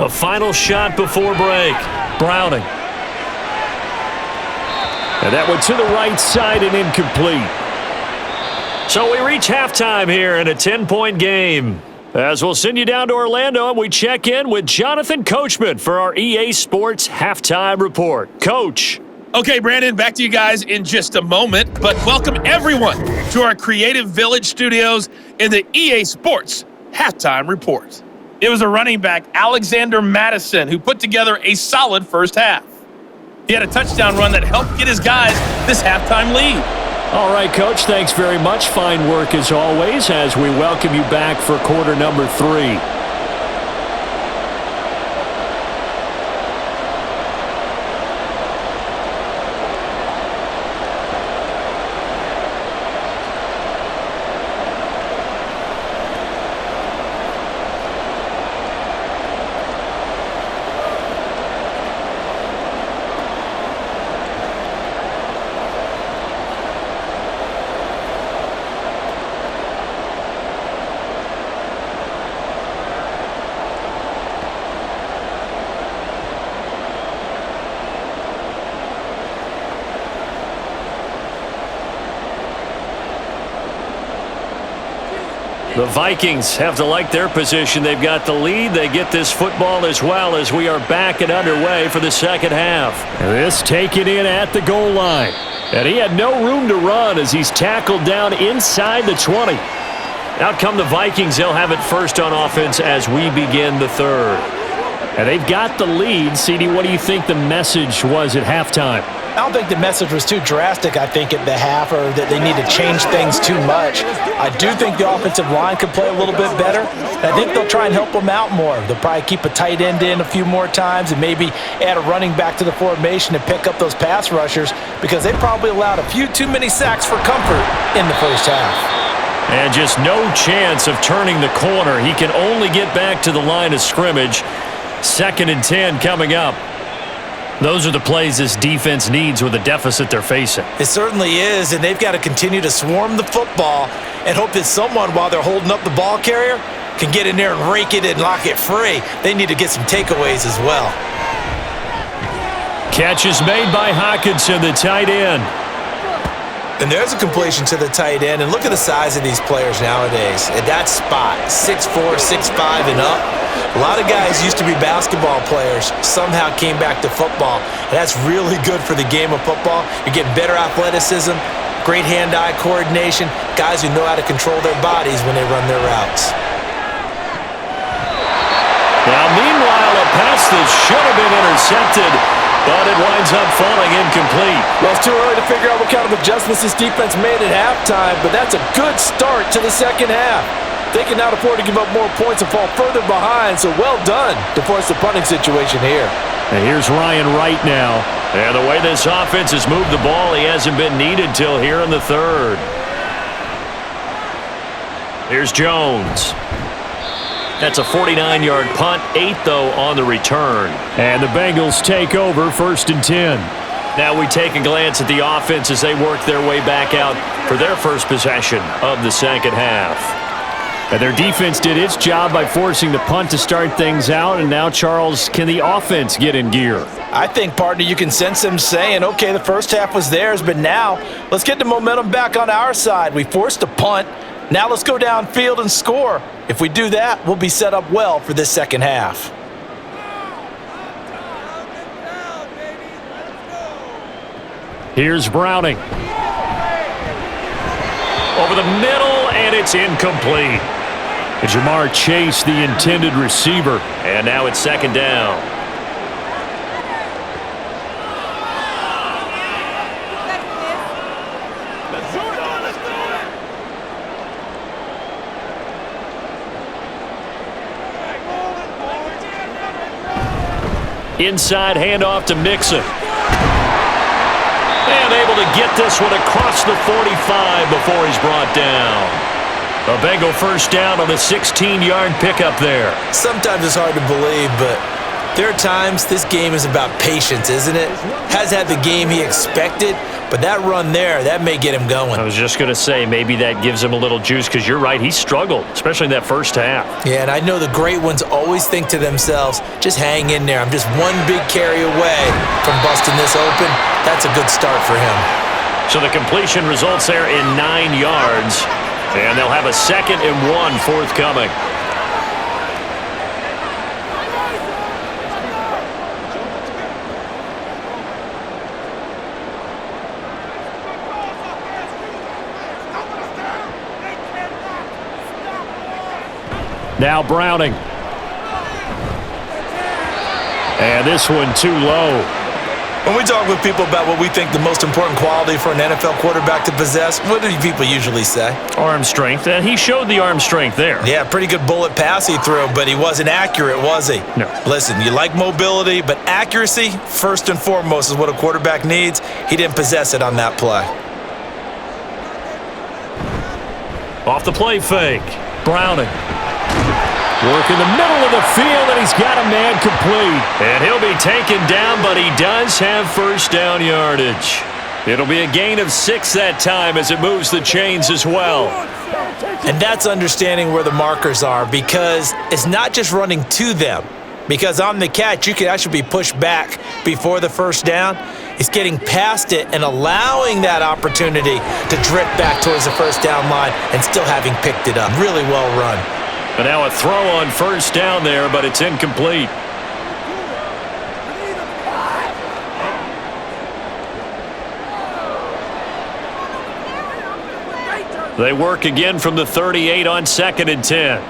A final shot before break. Browning. And that one to the right side and incomplete. So we reach halftime here in a 10-point game. As we'll send you down to Orlando, and we check in with Jonathan Coachman for our EA Sports Halftime Report. Coach. Okay, Brandon, back to you guys in just a moment, but welcome everyone to our Creative Village studios in the EA Sports Halftime Report. It was a running back, Alexander Madison, who put together a solid first half. He had a touchdown run that helped get his guys this halftime lead. All right, Coach, thanks very much. Fine work as always as we welcome you back for quarter number 3. The Vikings have to like their position. They've got the lead. They get this football as well as we are back and underway for the second half. This taken in at the goal line. And he had no room to run as he's tackled down inside the 20. Out come the Vikings. They'll have it first on offense as we begin the third. And they've got the lead. CD, what do you think the message was at halftime? I don't think the message was too drastic, I think, at the half, or that they need to change things too much. I do think the offensive line could play a little bit better. I think they'll try and help them out more. They'll probably keep a tight end in a few more times and maybe add a running back to the formation and pick up those pass rushers because they probably allowed a few too many sacks for comfort in the first half. And just no chance of turning the corner. He can only get back to the line of scrimmage. 2nd and 10 coming up. Those are the plays this defense needs with the deficit they're facing. It certainly is, and they've got to continue to swarm the football and hope that someone, while they're holding up the ball carrier, can get in there and rake it and lock it free. They need to get some takeaways as well. Catch is made by Hawkinson, the tight end. And there's a completion to the tight end, and look at the size of these players nowadays. At that spot, 6'4", 6'5", and up. A lot of guys used to be basketball players, somehow came back to football, and that's really good for the game of football. You're getting better athleticism, great hand-eye coordination, guys who know how to control their bodies when they run their routes. Now, meanwhile, a pass that should have been intercepted, but it winds up falling incomplete. Well, it's too early to figure out what kind of adjustments this defense made at halftime, but that's a good start to the second half. They can now afford to give up more points and fall further behind, so well done to force the punting situation here. And here's Ryan Wright now. And the way this offense has moved the ball, he hasn't been needed till here in the third. Here's Jones. That's a 49-yard punt, 8 though on the return. And the Bengals take over 1st and 10. Now we take a glance at the offense as they work their way back out for their first possession of the second half. And their defense did its job by forcing the punt to start things out. And now, Charles, can the offense get in gear? I think, partner, you can sense them saying, okay, the first half was theirs, but now let's get the momentum back on our side. We forced a punt. Now let's go downfield and score. If we do that, we'll be set up well for this second half. Here's Browning. Over the middle, and it's incomplete. Jamar Chase, the intended receiver. And now it's 2nd down. Inside handoff to Mixon. And able to get this one across the 45 before he's brought down. A Bengal first down on the 16-yard pickup there. Sometimes it's hard to believe, but there are times this game is about patience, isn't it? Has had the game he expected, But that run there, that may get him going. I was just going to say, maybe that gives him a little juice because you're right, he struggled, especially in that first half. Yeah, and I know the great ones always think to themselves, just hang in there. I'm just one big carry away from busting this open. That's a good start for him. So the completion results there in 9 yards, and they'll have a 2nd and 1 forthcoming. Now Browning. And this one too low. When we talk with people about what we think the most important quality for an NFL quarterback to possess, what do people usually say? Arm strength, and he showed the arm strength there. Yeah, pretty good bullet pass he threw, but he wasn't accurate, was he? No. Listen, you like mobility, but accuracy, first and foremost, is what a quarterback needs. He didn't possess it on that play. Off the play fake, Browning. Work in the middle of the field, and he's got a man complete. And he'll be taken down, but he does have first down yardage. It'll be a gain of 6 that time as it moves the chains as well. And that's understanding where the markers are, because it's not just running to them. Because on the catch, you can actually be pushed back before the first down. It's getting past it and allowing that opportunity to drift back towards the first down line and still having picked it up. Really well run. And now a throw on first down there, but it's incomplete. They work again from the 38 on 2nd and 10.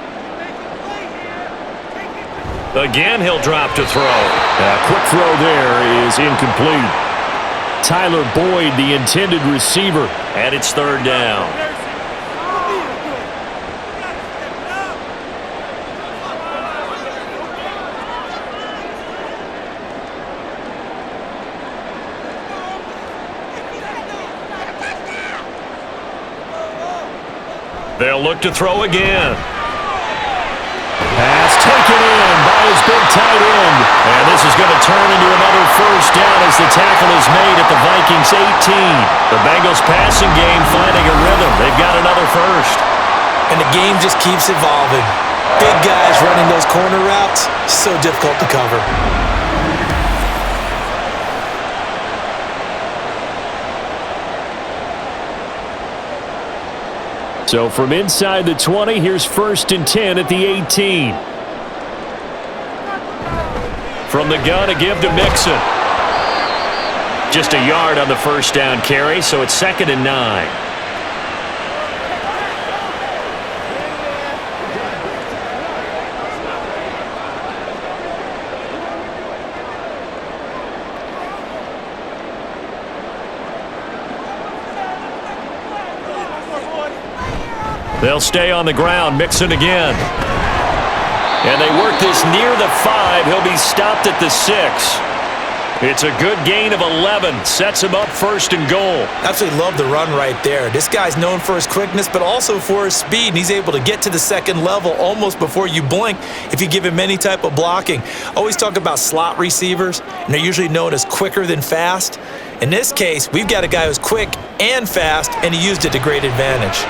Again, he'll drop to throw. A quick throw there is incomplete. Tyler Boyd, the intended receiver, and it's 3rd down. They'll look to throw again. Pass taken in by his big tight end. And this is going to turn into another first down as the tackle is made at the Vikings 18. The Bengals passing game finding a rhythm. They've got another first. And the game just keeps evolving. Big guys running those corner routes, so difficult to cover. So from inside the 20, here's 1st and 10 at the 18. From the gun, a give to Mixon. Just a yard on the first down carry, so it's 2nd and 9. They'll stay on the ground. Mixon again. And they work this near the 5. He'll be stopped at the 6. It's a good gain of 11. Sets him up 1st and goal. Absolutely love the run right there. This guy's known for his quickness, but also for his speed. And he's able to get to the 2nd level almost before you blink if you give him any type of blocking. Always talk about slot receivers, and they're usually known as quicker than fast. In this case, we've got a guy who's quick and fast, and he used it to great advantage.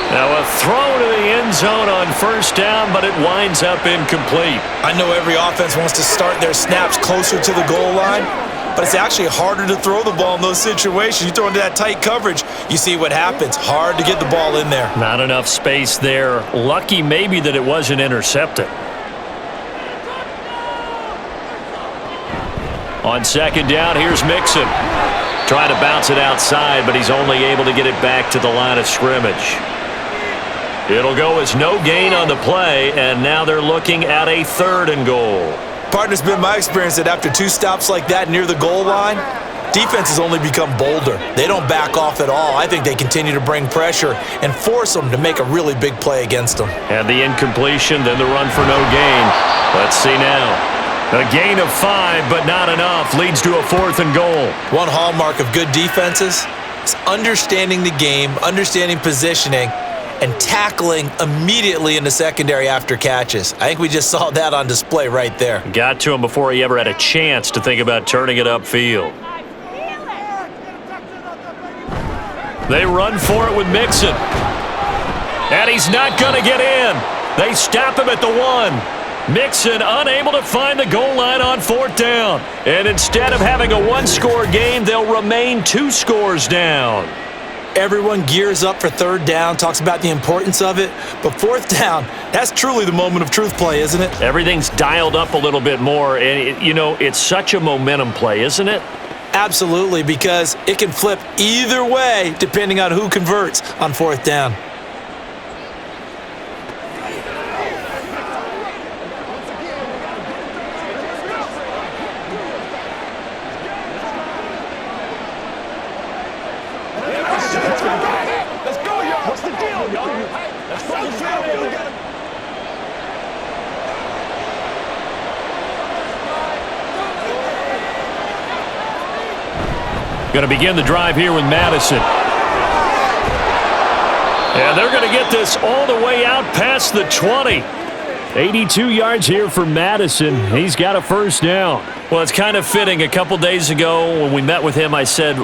Now a throw to the end zone on first down, but it winds up incomplete. I know every offense wants to start their snaps closer to the goal line, but it's actually harder to throw the ball in those situations. You throw into that tight coverage, you see what happens. Hard to get the ball in there. Not enough space there. Lucky maybe that it wasn't intercepted. On 2nd down, here's Mixon. Trying to bounce it outside, but he's only able to get it back to the line of scrimmage. It'll go as no gain on the play, and now they're looking at a 3rd and goal. Partner's been my experience that after 2 stops like that near the goal line, defenses only become bolder. They don't back off at all. I think they continue to bring pressure and force them to make a really big play against them. And the incompletion, then the run for no gain. Let's see now. A gain of 5, but not enough. Leads to a 4th and goal. One hallmark of good defenses is understanding the game, understanding positioning, and tackling immediately in the secondary after catches. I think we just saw that on display right there. Got to him before he ever had a chance to think about turning it upfield. They run for it with Mixon. And he's not going to get in. They stop him at the 1. Mixon unable to find the goal line on 4th down. And instead of having a one-score game, they'll remain 2 scores down. Everyone gears up for 3rd down, talks about the importance of it. But 4th down, that's truly the moment of truth play, isn't it? Everything's dialed up a little bit more. And, it's such a momentum play, isn't it? Absolutely, because it can flip either way depending on who converts on 4th down. Let's go, y'all. What's the deal, y'all? Let's go. Going to begin the drive here with Madison. And they're going to get this all the way out past the 20. 82 yards here for Madison. He's got a 1st down. Well, it's kind of fitting. A couple days ago when we met with him, I said,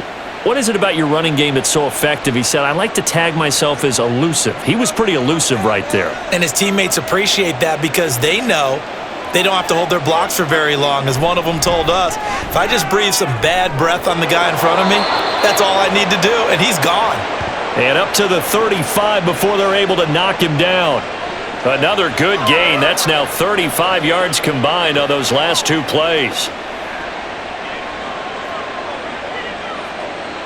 what is it about your running game that's so effective? He said, I like to tag myself as elusive. He was pretty elusive right there. And his teammates appreciate that because they know they don't have to hold their blocks for very long. As one of them told us, if I just breathe some bad breath on the guy in front of me, that's all I need to do, and he's gone. And up to the 35 before they're able to knock him down. Another good gain. That's now 35 yards combined on those last 2 plays.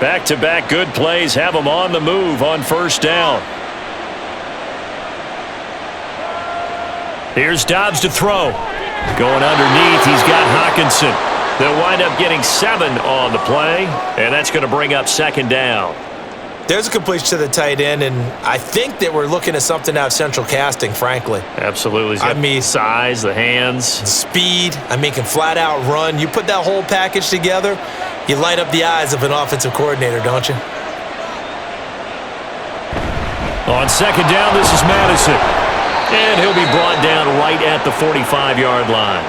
Back-to-back good plays have them on the move on 1st down. Here's Dobbs to throw. Going underneath, he's got Hockenson. They'll wind up getting 7 on the play, and that's going to bring up 2nd down. There's a completion to the tight end, and I think that we're looking at something out of central casting, frankly. Absolutely. He's got size, the hands. Speed. Can flat out run. You put that whole package together, you light up the eyes of an offensive coordinator, don't you? On 2nd down, this is Madison. And he'll be brought down right at the 45-yard line.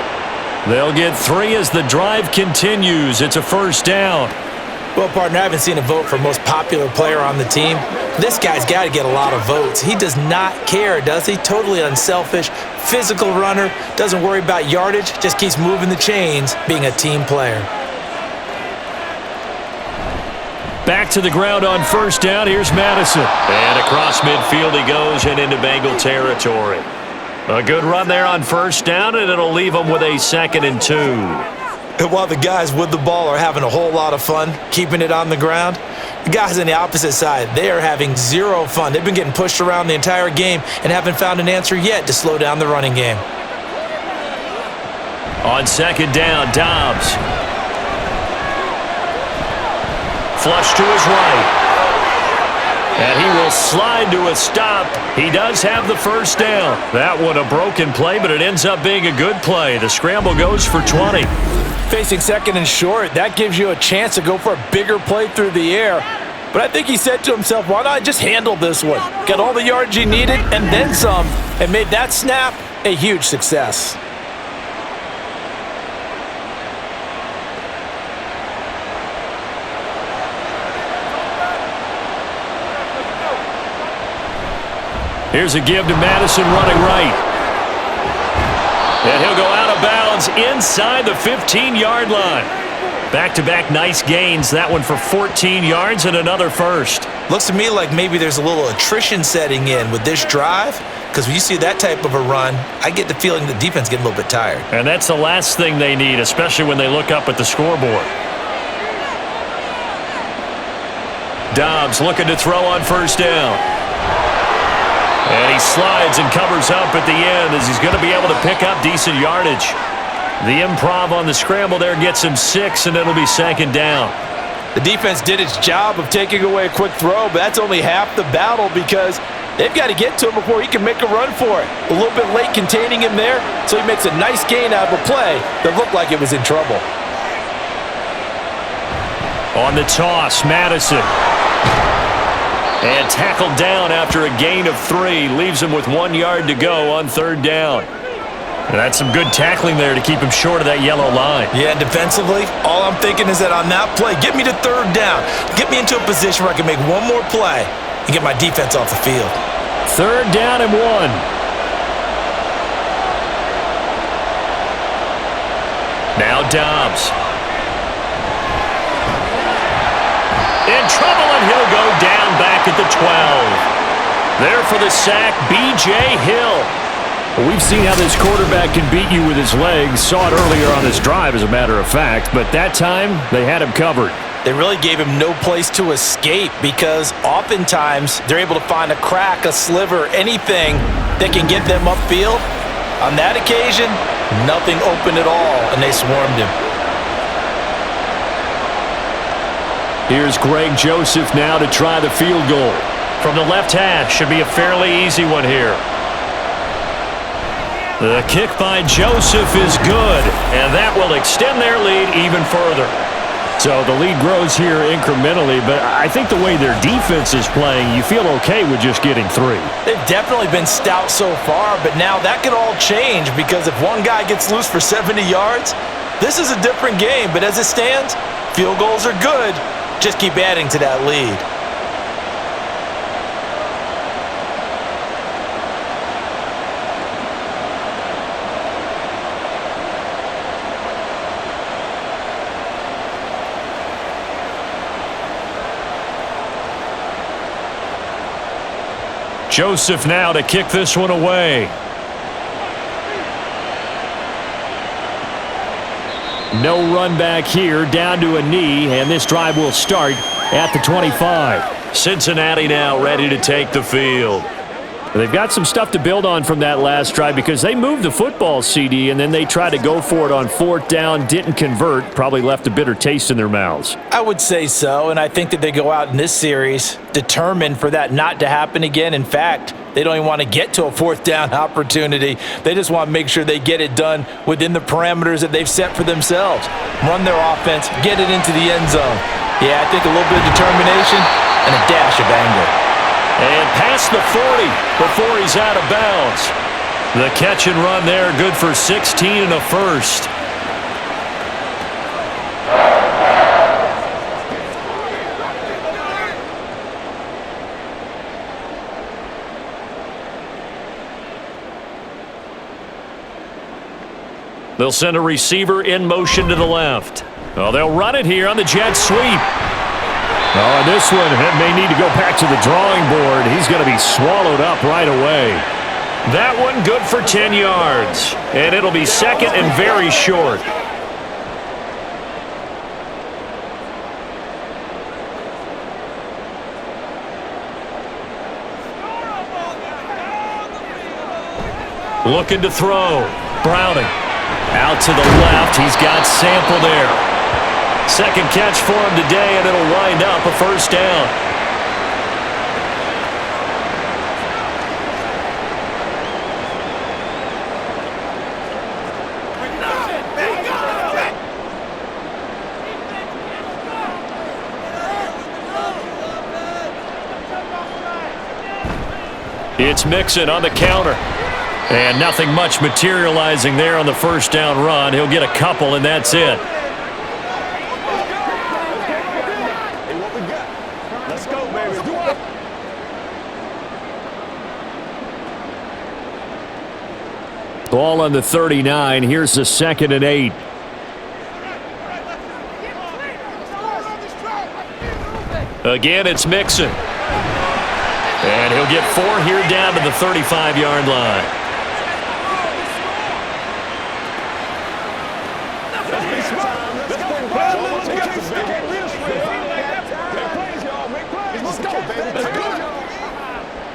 They'll get 3 as the drive continues. It's a 1st down. Well, partner, I haven't seen a vote for most popular player on the team. This guy's got to get a lot of votes. He does not care, does he? Totally unselfish, physical runner, doesn't worry about yardage, just keeps moving the chains, being a team player. Back to the ground on 1st down. Here's Madison. And across midfield he goes and into Bengal territory. A good run there on 1st down, and it'll leave them with a 2nd and 2. And while the guys with the ball are having a whole lot of fun keeping it on the ground, the guys on the opposite side, they are having 0 fun. They've been getting pushed around the entire game and haven't found an answer yet to slow down the running game. On 2nd down, Dobbs. Flush to his right. And he will slide to a stop. He does have the 1st down. That one a broken play, but it ends up being a good play. The scramble goes for 20. Facing 2nd and short, that gives you a chance to go for a bigger play through the air. But I think he said to himself, why not just handle this one? Got all the yards he needed and then some, and made that snap a huge success. Here's a give to Madison running right. And he'll go out of bounds inside the 15-yard line. Back-to-back nice gains. That one for 14 yards and another 1st. Looks to me like maybe there's a little attrition setting in with this drive, because when you see that type of a run, I get the feeling the defense getting a little bit tired. And that's the last thing they need, especially when they look up at the scoreboard. Dobbs looking to throw on 1st down. And he slides and covers up at the end as he's going to be able to pick up decent yardage. The improv on the scramble there gets him 6, and it'll be 2nd down. The defense did its job of taking away a quick throw, but that's only half the battle because they've got to get to him before he can make a run for it. A little bit late containing him there, so he makes a nice gain out of a play that looked like it was in trouble. On the toss, Madison. And tackled down after a gain of 3. Leaves him with 1 yard to go on 3rd down. That's some good tackling there to keep him short of that yellow line. Yeah, and defensively, all I'm thinking is that on that play, get me to third down. Get me into a position where I can make one more play and get my defense off the field. Third down and 1. Now Dobbs. In trouble, and he'll go down back at the 12. There for the sack, B.J. Hill. We've seen how this quarterback can beat you with his legs. Saw it earlier on his drive, as a matter of fact. But that time, they had him covered. They really gave him no place to escape because oftentimes they're able to find a crack, a sliver, anything that can get them upfield. On that occasion, nothing open at all, and they swarmed him. Here's Greg Joseph now to try the field goal. From the left hash, should be a fairly easy one here. The kick by Joseph is good, and that will extend their lead even further. So the lead grows here incrementally, but I think the way their defense is playing, you feel okay with just getting 3. They've definitely been stout so far, but now that could all change because if one guy gets loose for 70 yards, this is a different game. But as it stands, field goals are good. Just keep adding to that lead. Joseph now to kick this one away. No run back here, down to a knee, and this drive will start at the 25. Cincinnati now ready to take the field. They've got some stuff to build on from that last drive because they moved the football, CD, and then they tried to go for it on 4th down, didn't convert, probably left a bitter taste in their mouths. I would say so, and I think that they go out in this series determined for that not to happen again. In fact, they don't even want to get to a 4th down opportunity. They just want to make sure they get it done within the parameters that they've set for themselves. Run their offense, get it into the end zone. Yeah, I think a little bit of determination and a dash of anger. And past the 40 before he's out of bounds. The catch and run there, good for 16 and a first. They'll send a receiver in motion to the left. Oh, they'll run it here on the jet sweep. Oh, and this one may need to go back to the drawing board. He's going to be swallowed up right away. That one good for 10 yards. And it'll be second and very short. Looking to throw. Browning. Out to the left. He's got Sample there. Second catch for him today, and it'll wind up a first down. It's Mixon on the counter. And nothing much materializing there on the first down run. He'll get a couple, and that's it. Ball on the 39. Here's the 2nd and 8. Again, it's Mixon. And he'll get 4 here down to the 35-yard line.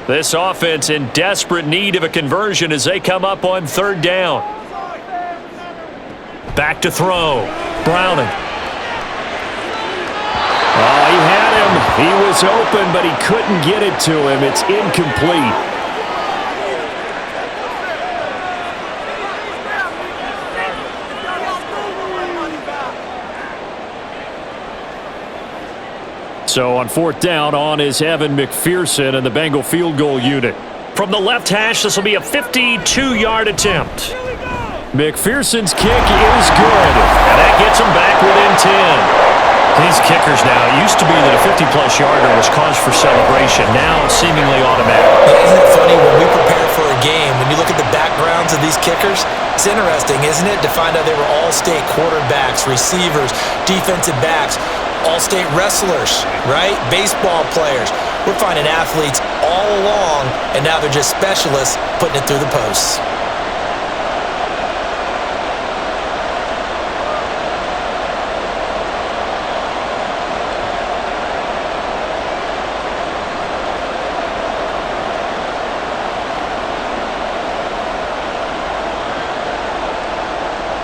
This offense in desperate need of a conversion as they come up on 3rd down. Back to throw. Browning. Oh, he had him. He was open, but he couldn't get it to him. It's incomplete. So on 4th down, on is Evan McPherson and the Bengal field goal unit. From the left hash, this will be a 52-yard attempt. McPherson's kick is good, and that gets him back within 10. These kickers now, it used to be that a 50-plus yarder was cause for celebration. Now, seemingly automatic. Isn't it funny when we prepare for a game, when you look at the backgrounds of these kickers, it's interesting, isn't it, to find out they were all-state quarterbacks, receivers, defensive backs, all-state wrestlers, right? Baseball players. We're finding athletes all along, and now they're just specialists putting it through the posts.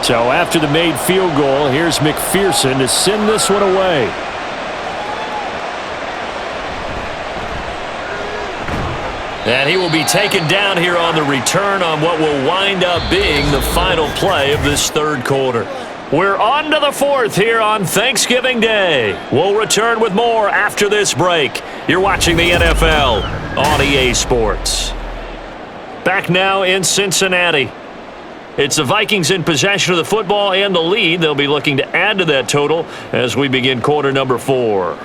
So after the made field goal, here's McPherson to send this one away. And he will be taken down here on the return on what will wind up being the final play of this third quarter. We're on to the fourth here on Thanksgiving Day. We'll return with more after this break. You're watching the NFL on EA Sports. Back now in Cincinnati. It's the Vikings in possession of the football and the lead. They'll be looking to add to that total as we begin quarter number 4.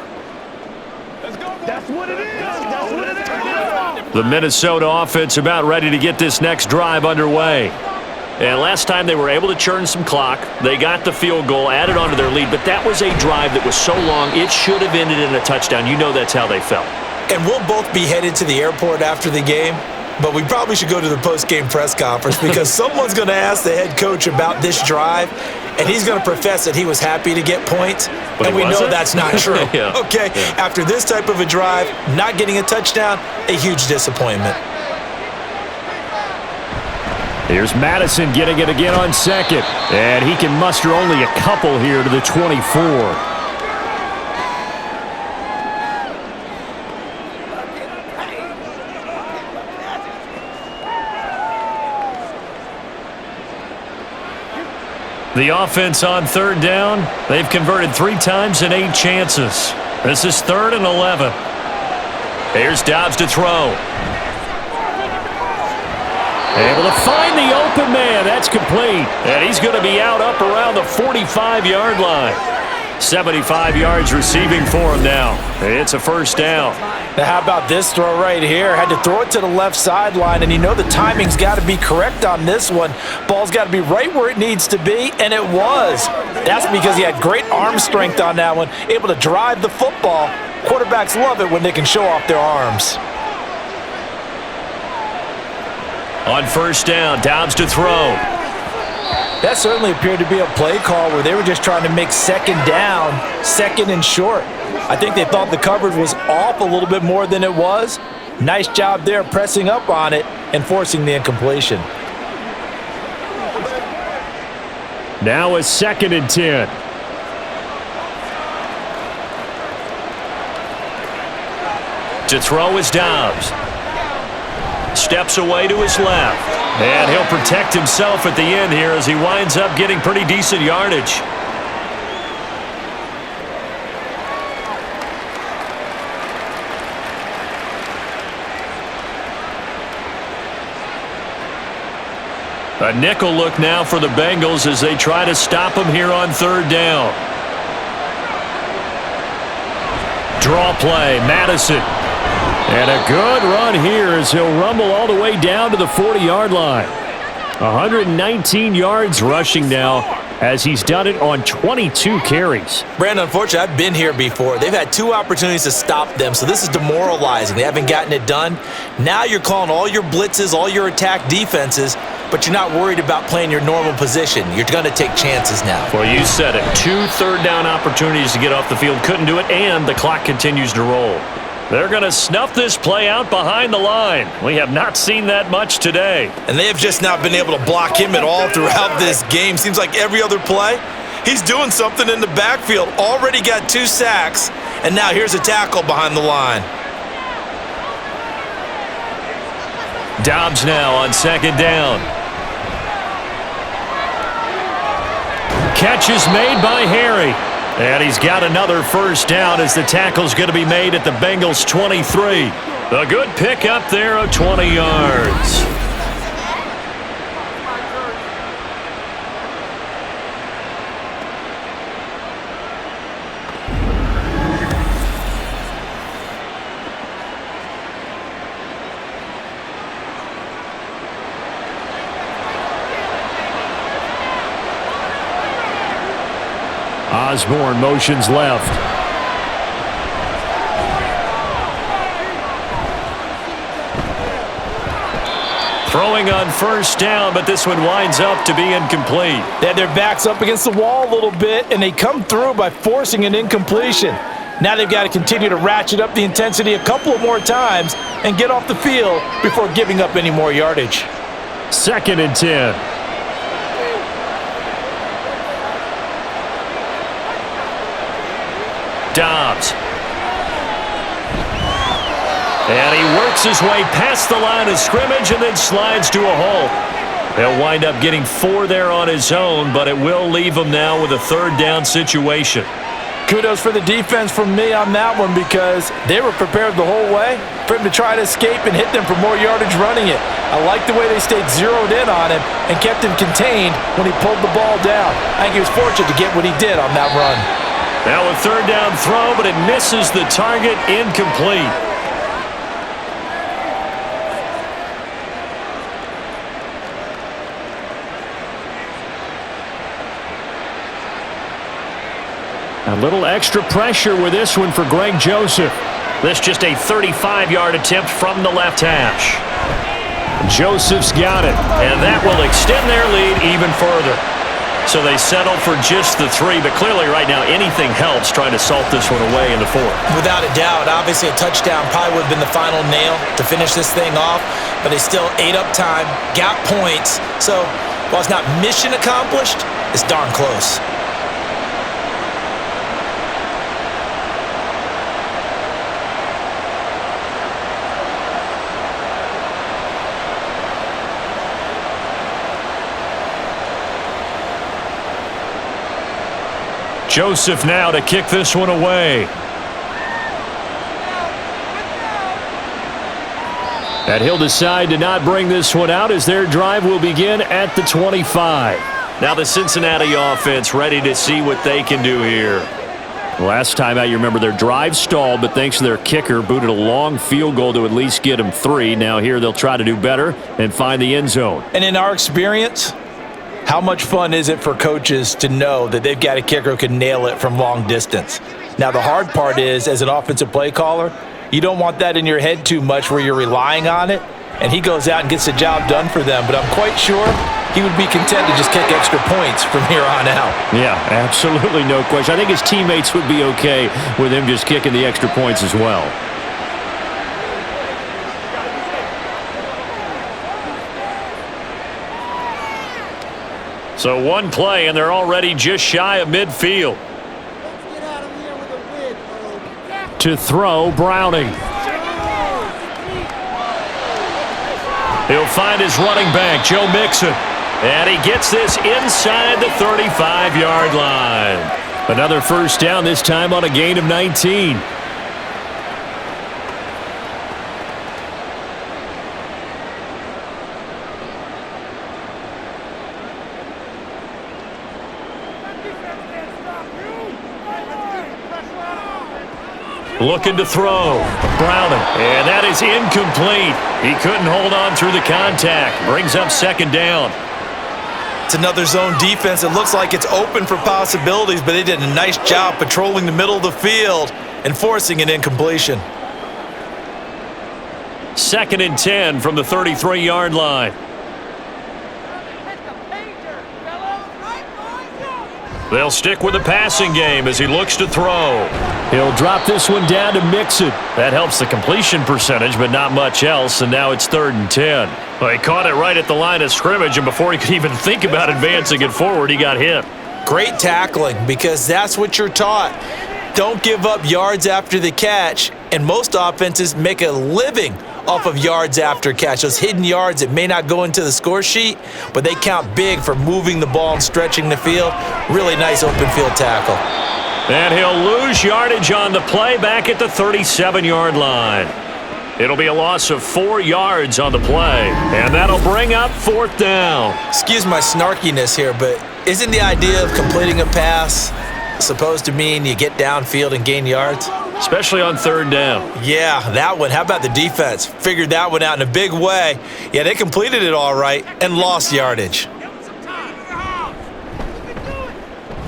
Let's go. That's what it is. That's what it is. The Minnesota offense about ready to get this next drive underway. And last time they were able to churn some clock. They got the field goal, added on to their lead, but that was a drive that was so long it should have ended in a touchdown. You know that's how they felt. And we'll both be headed to the airport after the game. But we probably should go to the post-game press conference because someone's going to ask the head coach about this drive, and he's going to profess that he was happy to get points, but and we know that's not true. Yeah. Okay, yeah. After this type of a drive, not getting a touchdown, a huge disappointment. Here's Madison getting it again on second, and he can muster only a couple here to the 24. The offense on third down, they've converted 3 times in 8 chances. This is 3rd and 11. Here's Dobbs to throw. Able to find the open man. That's complete. And he's going to be out up around the 45-yard line. 75 yards receiving for him now. It's a first down. Now how about this throw right here? Had to throw it to the left sideline, and you know the timing's got to be correct on this one. Ball's got to be right where it needs to be, and it was. That's because he had great arm strength on that one, able to drive the football. Quarterbacks love it when they can show off their arms. On first down, Dobbs to throw. That certainly appeared to be a play call where they were just trying to make second down, second and short. I think they thought the coverage was off a little bit more than it was. Nice job there pressing up on it and forcing the incompletion. Now a 2nd and 10. To throw is Dobbs. Steps away to his left. And he'll protect himself at the end here as he winds up getting pretty decent yardage. A nickel look now for the Bengals as they try to stop him here on third down. Draw play, Madison. And a good run here as he'll rumble all the way down to the 40-yard line. 119 yards rushing now as he's done it on 22 carries. Brandon, unfortunately, I've been here before. They've had 2 opportunities to stop them, so this is demoralizing. They haven't gotten it done. Now you're calling all your blitzes, all your attack defenses, but you're not worried about playing your normal position. You're going to take chances now. Well, you said it. 2 third-down opportunities to get off the field. Couldn't do it, and the clock continues to roll. They're going to snuff this play out behind the line. We have not seen that much today. And they have just not been able to block him at all throughout this game. Seems like every other play, he's doing something in the backfield. Already got 2 sacks, and now here's a tackle behind the line. Dobbs now on second down. Catch is made by Harry. And he's got another first down as the tackle's going to be made at the Bengals 23. A good pick up there of 20 yards. Osborne motions left. Throwing on first down, but this one winds up to be incomplete. They had their backs up against the wall a little bit, and they come through by forcing an incompletion. Now they've got to continue to ratchet up the intensity a couple of more times and get off the field before giving up any more yardage. 2nd and 10. Dobbs. And he works his way past the line of scrimmage and then slides to a hole. He'll wind up getting 4 there on his own, but it will leave him now with a 3rd down situation. Kudos for the defense from me on that one because they were prepared the whole way for him to try to escape and hit them for more yardage running it. I like the way they stayed zeroed in on him and kept him contained when he pulled the ball down. I think he was fortunate to get what he did on that run. Now a 3rd down throw, but it misses the target, incomplete. A little extra pressure with this one for Greg Joseph. This just a 35-yard attempt from the left hash. Joseph's got it, and that will extend their lead even further. So they settle for just the 3, but clearly right now anything helps trying to salt this one away in the 4th. Without a doubt, obviously a touchdown probably would have been the final nail to finish this thing off, but they still ate up time, got points. So while it's not mission accomplished, it's darn close. Joseph now to kick this one away. And he'll decide to not bring this one out as their drive will begin at the 25. Now the Cincinnati offense ready to see what they can do here. Last time out, you remember their drive stalled, but thanks to their kicker, booted a long field goal to at least get them 3. Now here they'll try to do better and find the end zone. And in our experience, how much fun is it for coaches to know that they've got a kicker who can nail it from long distance? Now, the hard part is, as an offensive play caller, you don't want that in your head too much where you're relying on it, and he goes out and gets the job done for them. But I'm quite sure he would be content to just kick extra points from here on out. Yeah, absolutely no question. I think his teammates would be okay with him just kicking the extra points as well. So one play, and they're already just shy of midfield. To throw, Browning. He'll find his running back, Joe Mixon. And he gets this inside the 35-yard line. Another 1st down, this time on a gain of 19. Looking to throw. Browning. And that is incomplete. He couldn't hold on through the contact. Brings up 2nd down. It's another zone defense. It looks like it's open for possibilities, but they did a nice job patrolling the middle of the field and forcing an incompletion. 2nd and 10 from the 33-yard line. They'll stick with the passing game as he looks to throw. He'll drop this one down to Mixon. That helps the completion percentage, but not much else, and now it's 3rd and 10. Well, he caught it right at the line of scrimmage, and before he could even think about advancing it forward, he got hit. Great tackling, because that's what you're taught. Don't give up yards after the catch, and most offenses make a living off of yards after catch. Those hidden yards that may not go into the score sheet, but they count big for moving the ball and stretching the field. Really nice open field tackle. And he'll lose yardage on the play back at the 37-yard line. It'll be a loss of 4 yards on the play, and that'll bring up 4th down. Excuse my snarkiness here, but isn't the idea of completing a pass supposed to mean you get downfield and gain yards? Especially on 3rd down. Yeah, that one. How about the defense? Figured that one out in a big way. Yeah, they completed it all right and lost yardage.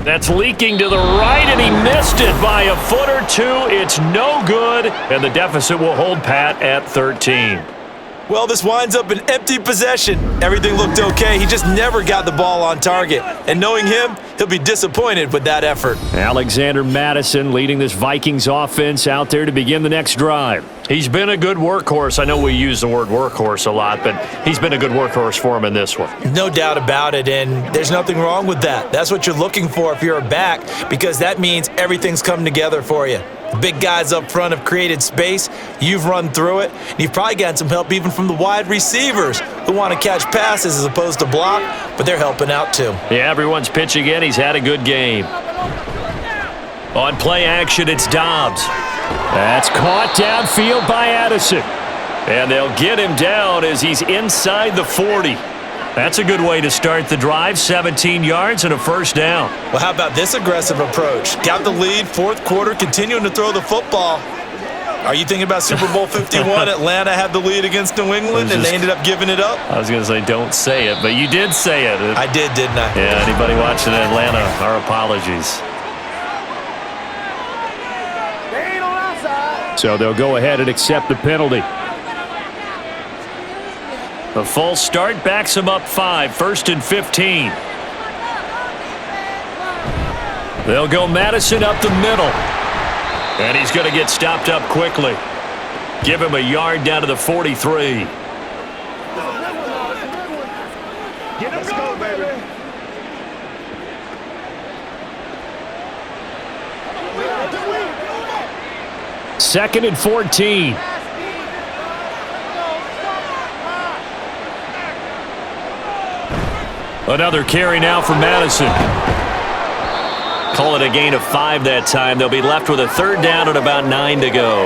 That's leaking to the right, and he missed it by a foot or two. It's no good, and the deficit will hold pat at 13. Well, this winds up an empty possession. Everything looked okay. He just never got the ball on target. And knowing him, he'll be disappointed with that effort. Alexander Mattison leading this Vikings offense out there to begin the next drive. He's been a good workhorse. I know we use the word workhorse a lot, but he's been a good workhorse for him in this one. No doubt about it, and there's nothing wrong with that. That's what you're looking for if you're a back, because that means everything's come together for you. The big guys up front have created space. You've run through it. And you've probably gotten some help even from the wide receivers who want to catch passes as opposed to block, but they're helping out too. Yeah, everyone's pitching in. He's had a good game. On play action, it's Dobbs. That's caught downfield by Addison. And they'll get him down as he's inside the 40. That's a good way to start the drive, 17 yards and a first down. Well, how about this aggressive approach? Got the lead, fourth quarter, continuing to throw the football. Are you thinking about Super Bowl 51? Atlanta had the lead against New England, and they ended up giving it up? I was going to say don't say it, but you did say it. I did, didn't I? Yeah, anybody watching Atlanta, our apologies. They ain't on our side. So they'll go ahead and accept the penalty. The false start backs him up 5, 1st and 15. They'll go Madison up the middle. And he's going to get stopped up quickly. Give him a yard down to the 43. Let's go, baby. Second and 14. Another carry now for Madison. Call it a gain of 5 that time. They'll be left with a third down and about 9 to go.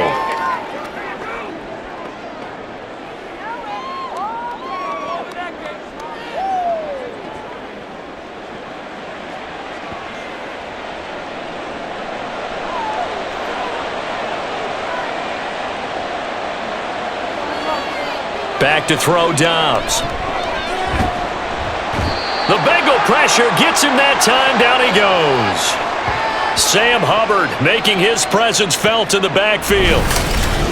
Back to throw Dobbs. The Bengal pressure gets him that time. Down he goes. Sam Hubbard making his presence felt in the backfield.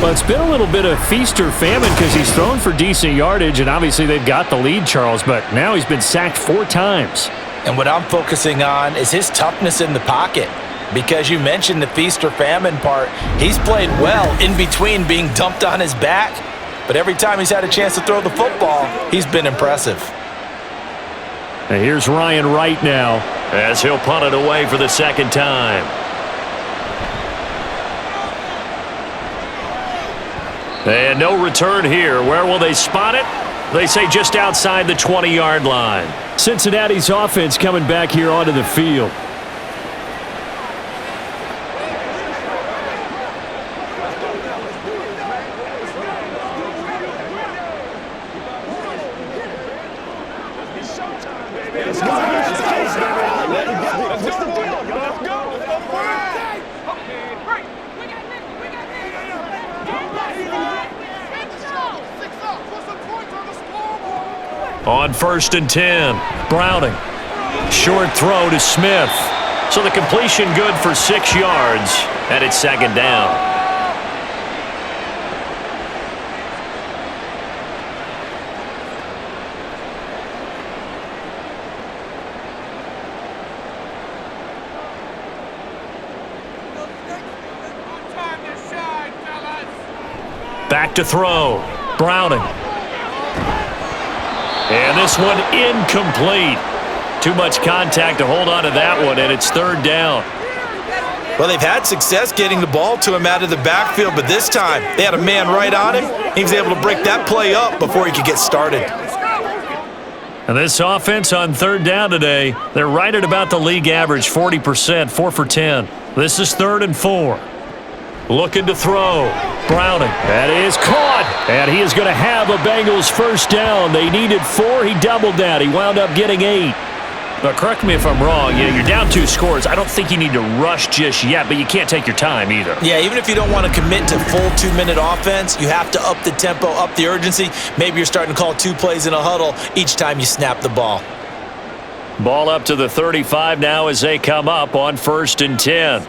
Well, it's been a little bit of feast or famine because he's thrown for decent yardage, and obviously they've got the lead, Charles, but now he's been sacked 4 times. And what I'm focusing on is his toughness in the pocket. Because you mentioned the feast or famine part, he's played well in between being dumped on his back. But every time he's had a chance to throw the football, he's been impressive. And here's Ryan Wright now as he'll punt it away for the second time. And no return here. Where will they spot it? They say just outside the 20-yard line. Cincinnati's offense coming back here onto the field. On 1st and 10, Browning. Short throw to Smith. So the completion good for 6 yards, and it's second down. Back to throw. Browning. And this one incomplete. Too much contact to hold on to that one, and it's third down. Well, they've had success getting the ball to him out of the backfield, but this time they had a man right on him. He was able to break that play up before he could get started. And this offense on third down today, they're right at about the league average, 40%, 4 for 10. This is 3rd and 4. Looking to throw. Browning. That is caught. And he is going to have a Bengals first down. They needed 4. He doubled that. He wound up getting 8. But correct me if I'm wrong. You're down 2 scores. I don't think you need to rush just yet, but you can't take your time either. Yeah, even if you don't want to commit to full 2-minute offense, you have to up the tempo, up the urgency. Maybe you're starting to call 2 plays in a huddle each time you snap the ball. Ball up to the 35 now as they come up on 1st and 10.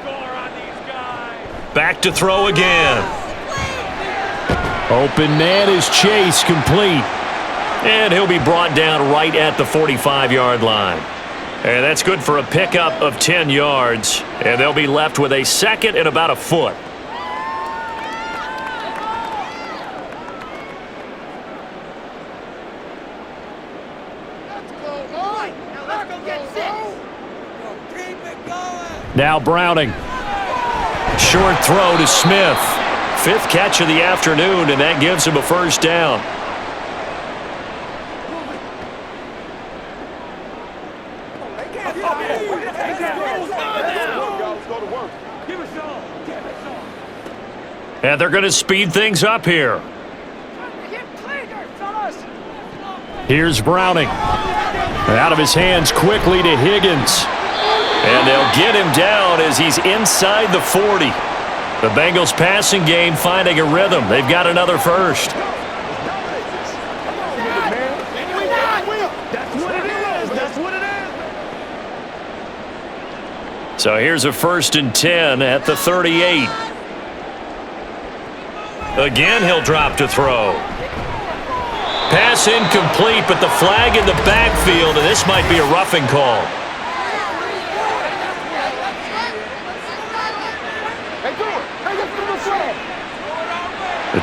Back to throw again. Open man is Chase, complete. And he'll be brought down right at the 45-yard line. And that's good for a pickup of 10 yards. And they'll be left with a second and about a foot. Now Browning. Short throw to Smith. 5th catch of the afternoon, and that gives him a first down. And they're going to speed things up here. Here's Browning. Out of his hands quickly to Higgins. And they'll get him down as he's inside the 40. The Bengals passing game finding a rhythm. They've got another first. So here's a 1st and 10 at the 38. Again, he'll drop to throw. Pass incomplete, but the flag in the backfield, and this might be a roughing call.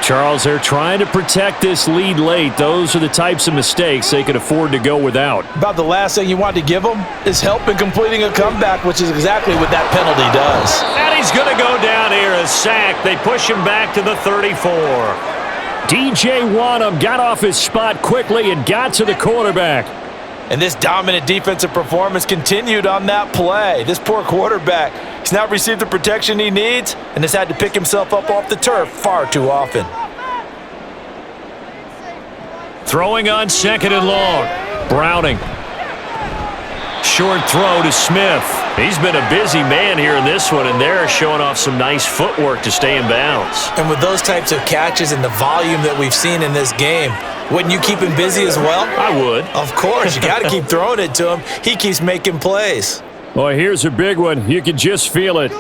Charles, they're trying to protect this lead late. Those are the types of mistakes they can afford to go without. About the last thing you want to give them is help in completing a comeback, which is exactly what that penalty does. And he's going to go down here, a sack. They push him back to the 34. DJ Wanham got off his spot quickly and got to the quarterback. And this dominant defensive performance continued on that play. This poor quarterback, he's not received the protection he needs and has had to pick himself up off the turf far too often. Throwing on 2nd and long. Browning. Short throw to Smith. He's been a busy man here in this one, and they're showing off some nice footwork to stay in bounds. And with those types of catches and the volume that we've seen in this game, wouldn't you keep him busy as well? I would. Of course. You got to keep throwing it to him. He keeps making plays. Well, here's a big one. You can just feel it.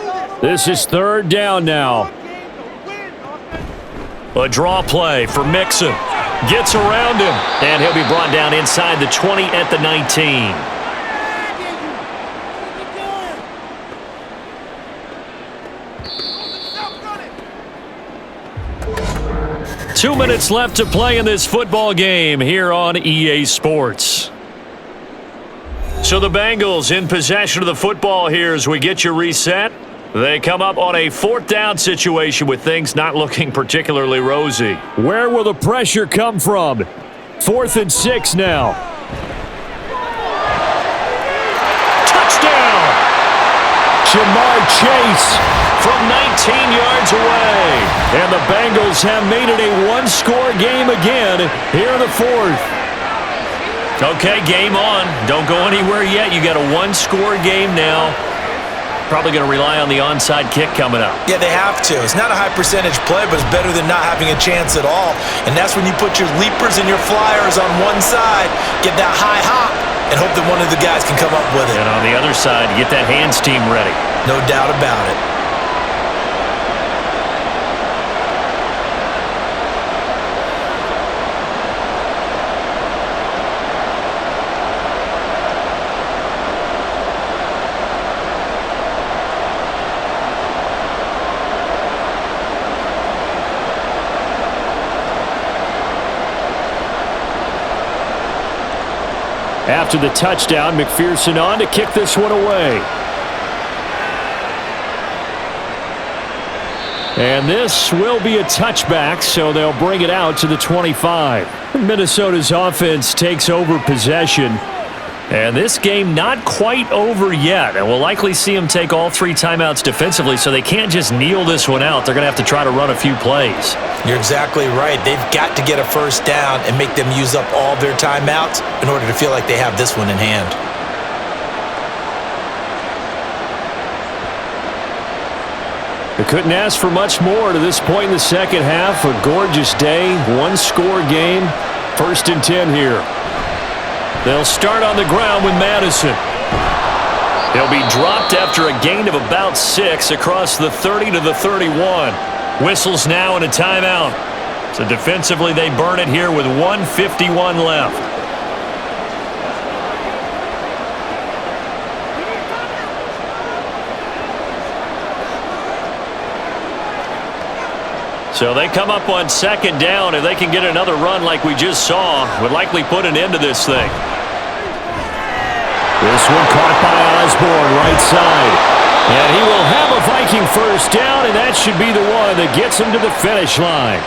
This is 3rd down now. A draw play for Mixon. Gets around him, and he'll be brought down inside the 20 at the 19. 2 minutes left to play in this football game here on EA Sports. So the Bengals in possession of the football here as we get you reset. They come up on a 4th down situation with things not looking particularly rosy. Where will the pressure come from? 4th and 6 now. Touchdown! Jamar Chase from 19 yards away. And the Bengals have made it a one-score game again here in the 4th. Okay, game on. Don't go anywhere yet. You got a one-score game now. Probably going to rely on the onside kick coming up. Yeah, they have to. It's not a high percentage play, but it's better than not having a chance at all. And that's when you put your leapers and your flyers on one side, get that high hop, and hope that one of the guys can come up with it. And on the other side, get that hands team ready. No doubt about it. After the touchdown, McPherson on to kick this one away. And this will be a touchback, so they'll bring it out to the 25. Minnesota's offense takes over possession. And this game not quite over yet. And we'll likely see them take all 3 timeouts defensively, so they can't just kneel this one out. They're going to have to try to run a few plays. You're exactly right. They've got to get a first down and make them use up all their timeouts in order to feel like they have this one in hand. They couldn't ask for much more to this point in the second half. A gorgeous day, one-score game. 1st and 10 here. They'll start on the ground with Madison. He'll be dropped after a gain of about 6 across the 30 to the 31. Whistles now and a timeout. So defensively, they burn it here with 1:51 left. So they come up on second down. If they can get another run like we just saw, would likely put an end to this thing. This one caught by Osborne, right side. And he will have a Viking first down, and that should be the one that gets him to the finish line.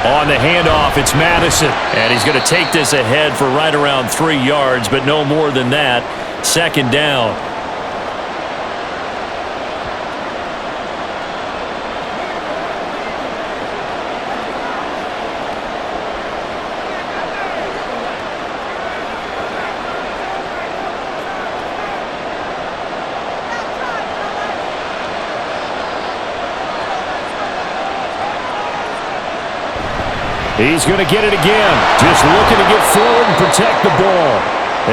On the handoff, it's Madison. And he's going to take this ahead for right around 3 yards, but no more than that. Second down. He's going to get it again. Just looking to get forward and protect the ball.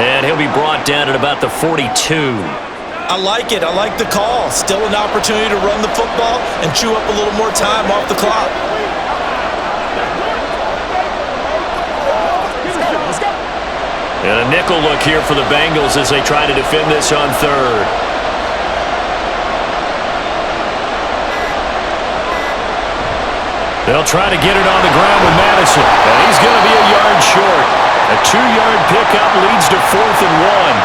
And he'll be brought down at about the 42. I like it. I like the call. Still an opportunity to run the football and chew up a little more time off the clock. And a nickel look here for the Bengals as they try to defend this on third. They'll try to get it on the ground with Madison. And he's going to be a yard short. A 2-yard pickup leads to 4th and 1.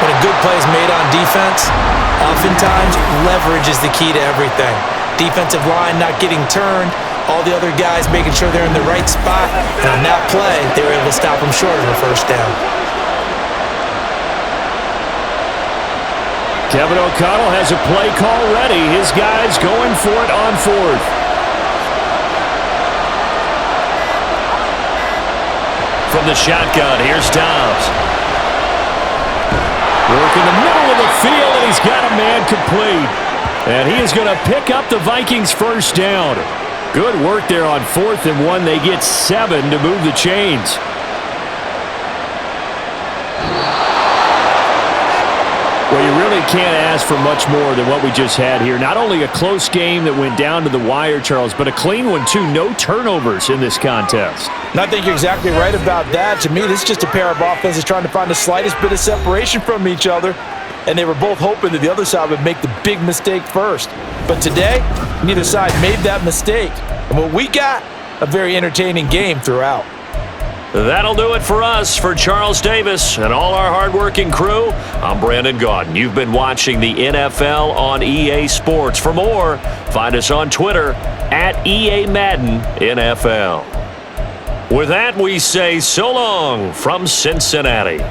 When a good play is made on defense, oftentimes leverage is the key to everything. Defensive line not getting turned, all the other guys making sure they're in the right spot. And on that play, they were able to stop them short of a first down. Kevin O'Connell has a play call ready. His guys going for it on 4th. From the shotgun, here's Dobbs. Work in the middle of the field, and he's got a man complete. And he is going to pick up the Vikings first down. Good work there on 4th and 1. They get 7 to move the chains. Well, you really can't ask for much more than what we just had here. Not only a close game that went down to the wire, Charles, but a clean one, too. No turnovers in this contest. And I think you're exactly right about that. To me, this is just a pair of offenses trying to find the slightest bit of separation from each other. And they were both hoping that the other side would make the big mistake first. But today, neither side made that mistake. And what we got, a very entertaining game throughout. That'll do it for us. For Charles Davis and all our hardworking crew, I'm Brandon Gaudin. You've been watching the NFL on EA Sports. For more, find us on Twitter at EA Madden NFL. With that, we say so long from Cincinnati.